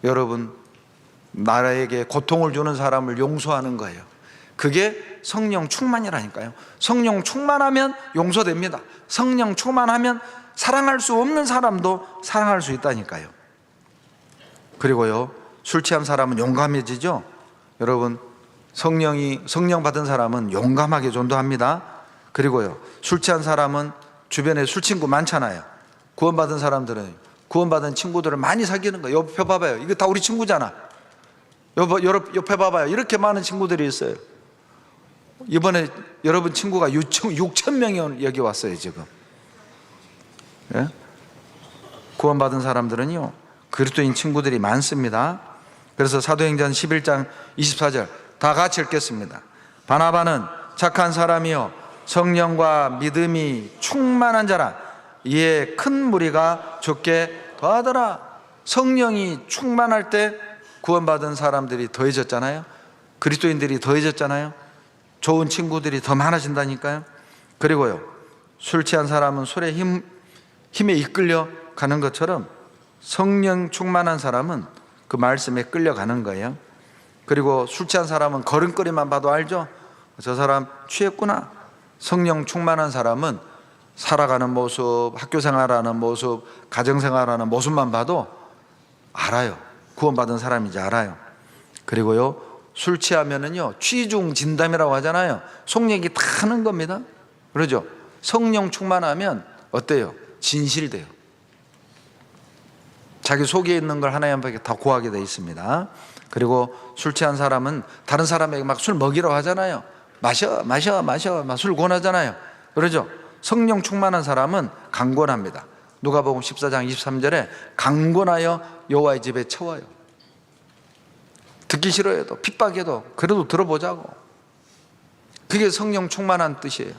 여러분, 나라에게 고통을 주는 사람을 용서하는 거예요. 그게 성령 충만이라니까요. 성령 충만하면 용서됩니다. 성령 충만하면 사랑할 수 없는 사람도 사랑할 수 있다니까요. 그리고요, 술 취한 사람은 용감해지죠. 여러분, 성령 받은 사람은 용감하게 전도합니다. 그리고요, 술 취한 사람은 주변에 술 친구 많잖아요. 구원받은 사람들은 구원받은 친구들을 많이 사귀는 거예요. 옆에 봐봐요. 이거 다 우리 친구잖아. 옆에 봐봐요. 이렇게 많은 친구들이 있어요. 이번에 여러분 친구가 6천 명이 여기 왔어요 지금. 예? 구원받은 사람들은요, 그리스도인 친구들이 많습니다. 그래서 사도행전 11장 24절 다 같이 읽겠습니다. 바나바는 착한 사람이요 성령과 믿음이 충만한 자라. 이에 큰 무리가 적게 더하더라. 성령이 충만할 때 구원받은 사람들이 더해졌잖아요. 그리스도인들이 더해졌잖아요. 좋은 친구들이 더 많아진다니까요. 그리고요, 술 취한 사람은 술의 힘에 이끌려 가는 것처럼 성령 충만한 사람은 그 말씀에 끌려가는 거예요. 그리고 술 취한 사람은 걸음걸이만 봐도 알죠. 저 사람 취했구나. 성령 충만한 사람은 살아가는 모습, 학교 생활하는 모습, 가정 생활하는 모습만 봐도 알아요. 구원받은 사람인지 알아요. 그리고요, 술 취하면은요, 취중 진담이라고 하잖아요. 속얘기 다 하는 겁니다. 그러죠? 성령 충만하면 어때요? 진실돼요. 자기 속에 있는 걸 하나님께 다 고하게 되어 있습니다. 그리고 술 취한 사람은 다른 사람에게 막 술 먹이라고 하잖아요. 마셔 막 술 권하잖아요. 그러죠? 성령 충만한 사람은 강권합니다. 누가복음 14장 23절에 강권하여 여호와의 집에 쳐와요. 듣기 싫어해도 핍박해도 그래도 들어보자고. 그게 성령 충만한 뜻이에요.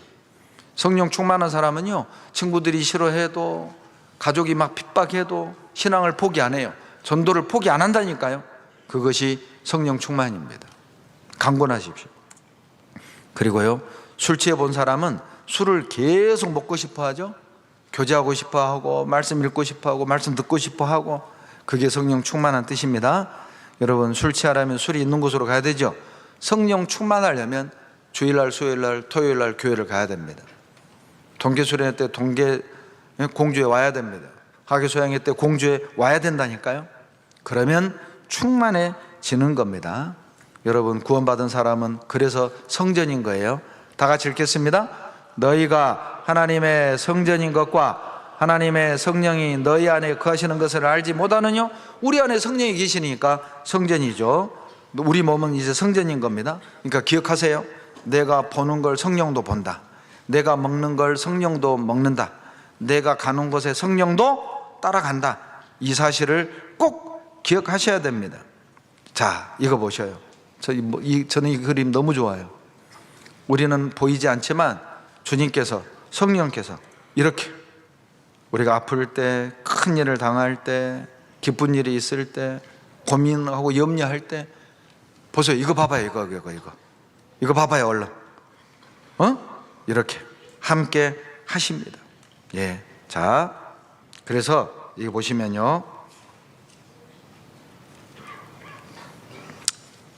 성령 충만한 사람은요, 친구들이 싫어해도 가족이 막 핍박해도 신앙을 포기 안 해요. 전도를 포기 안 한다니까요. 그것이 성령 충만입니다. 강권하십시오. 그리고요, 술 취해 본 사람은 술을 계속 먹고 싶어 하죠. 교제하고 싶어 하고 말씀 읽고 싶어 하고 말씀 듣고 싶어 하고, 그게 성령 충만한 뜻입니다. 여러분, 술 취하려면 술이 있는 곳으로 가야 되죠. 성령 충만하려면 주일날, 수요일날, 토요일날 교회를 가야 됩니다. 동계 수련회 때 공주에 와야 됩니다. 학예 소양회 때 공주에 와야 된다니까요. 그러면 충만해지는 겁니다. 여러분, 구원받은 사람은 그래서 성전인 거예요. 다 같이 읽겠습니다. 너희가 하나님의 성전인 것과 하나님의 성령이 너희 안에 거하시는 것을 알지 못하느냐? 우리 안에 성령이 계시니까 성전이죠. 우리 몸은 이제 성전인 겁니다. 그러니까 기억하세요. 내가 보는 걸 성령도 본다. 내가 먹는 걸 성령도 먹는다. 내가 가는 곳에 성령도 따라간다. 이 사실을 꼭 기억하셔야 됩니다. 자, 이거 보셔요. 저는 이 그림 너무 좋아요. 우리는 보이지 않지만 주님께서, 성령께서 이렇게 우리가 아플 때, 큰 일을 당할 때, 기쁜 일이 있을 때, 고민하고 염려할 때, 보세요. 이거 봐봐요. 이거 봐봐요. 얼른. 이렇게 함께 하십니다. 예. 자, 그래서 이거 보시면요.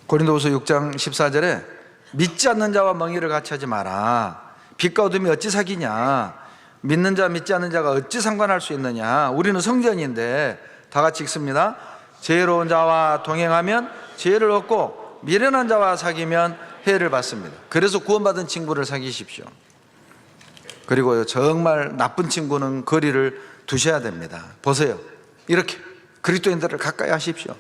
고린도후서 6장 14절에 믿지 않는 자와 멍에를 같이 하지 마라. 빛과 어둠이 어찌 사귀냐. 믿는 자 믿지 않는 자가 어찌 상관할 수 있느냐. 우리는 성전인데 다 같이 읽습니다. 지혜로운 자와 동행하면 지혜를 얻고 미련한 자와 사귀면 해를 받습니다. 그래서 구원받은 친구를 사귀십시오. 그리고 정말 나쁜 친구는 거리를 두셔야 됩니다. 보세요. 이렇게 그리스도인들을 가까이 하십시오.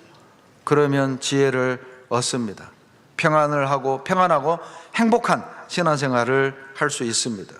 그러면 지혜를 얻습니다. 평안하고 행복한 신앙생활을 할 수 있습니다.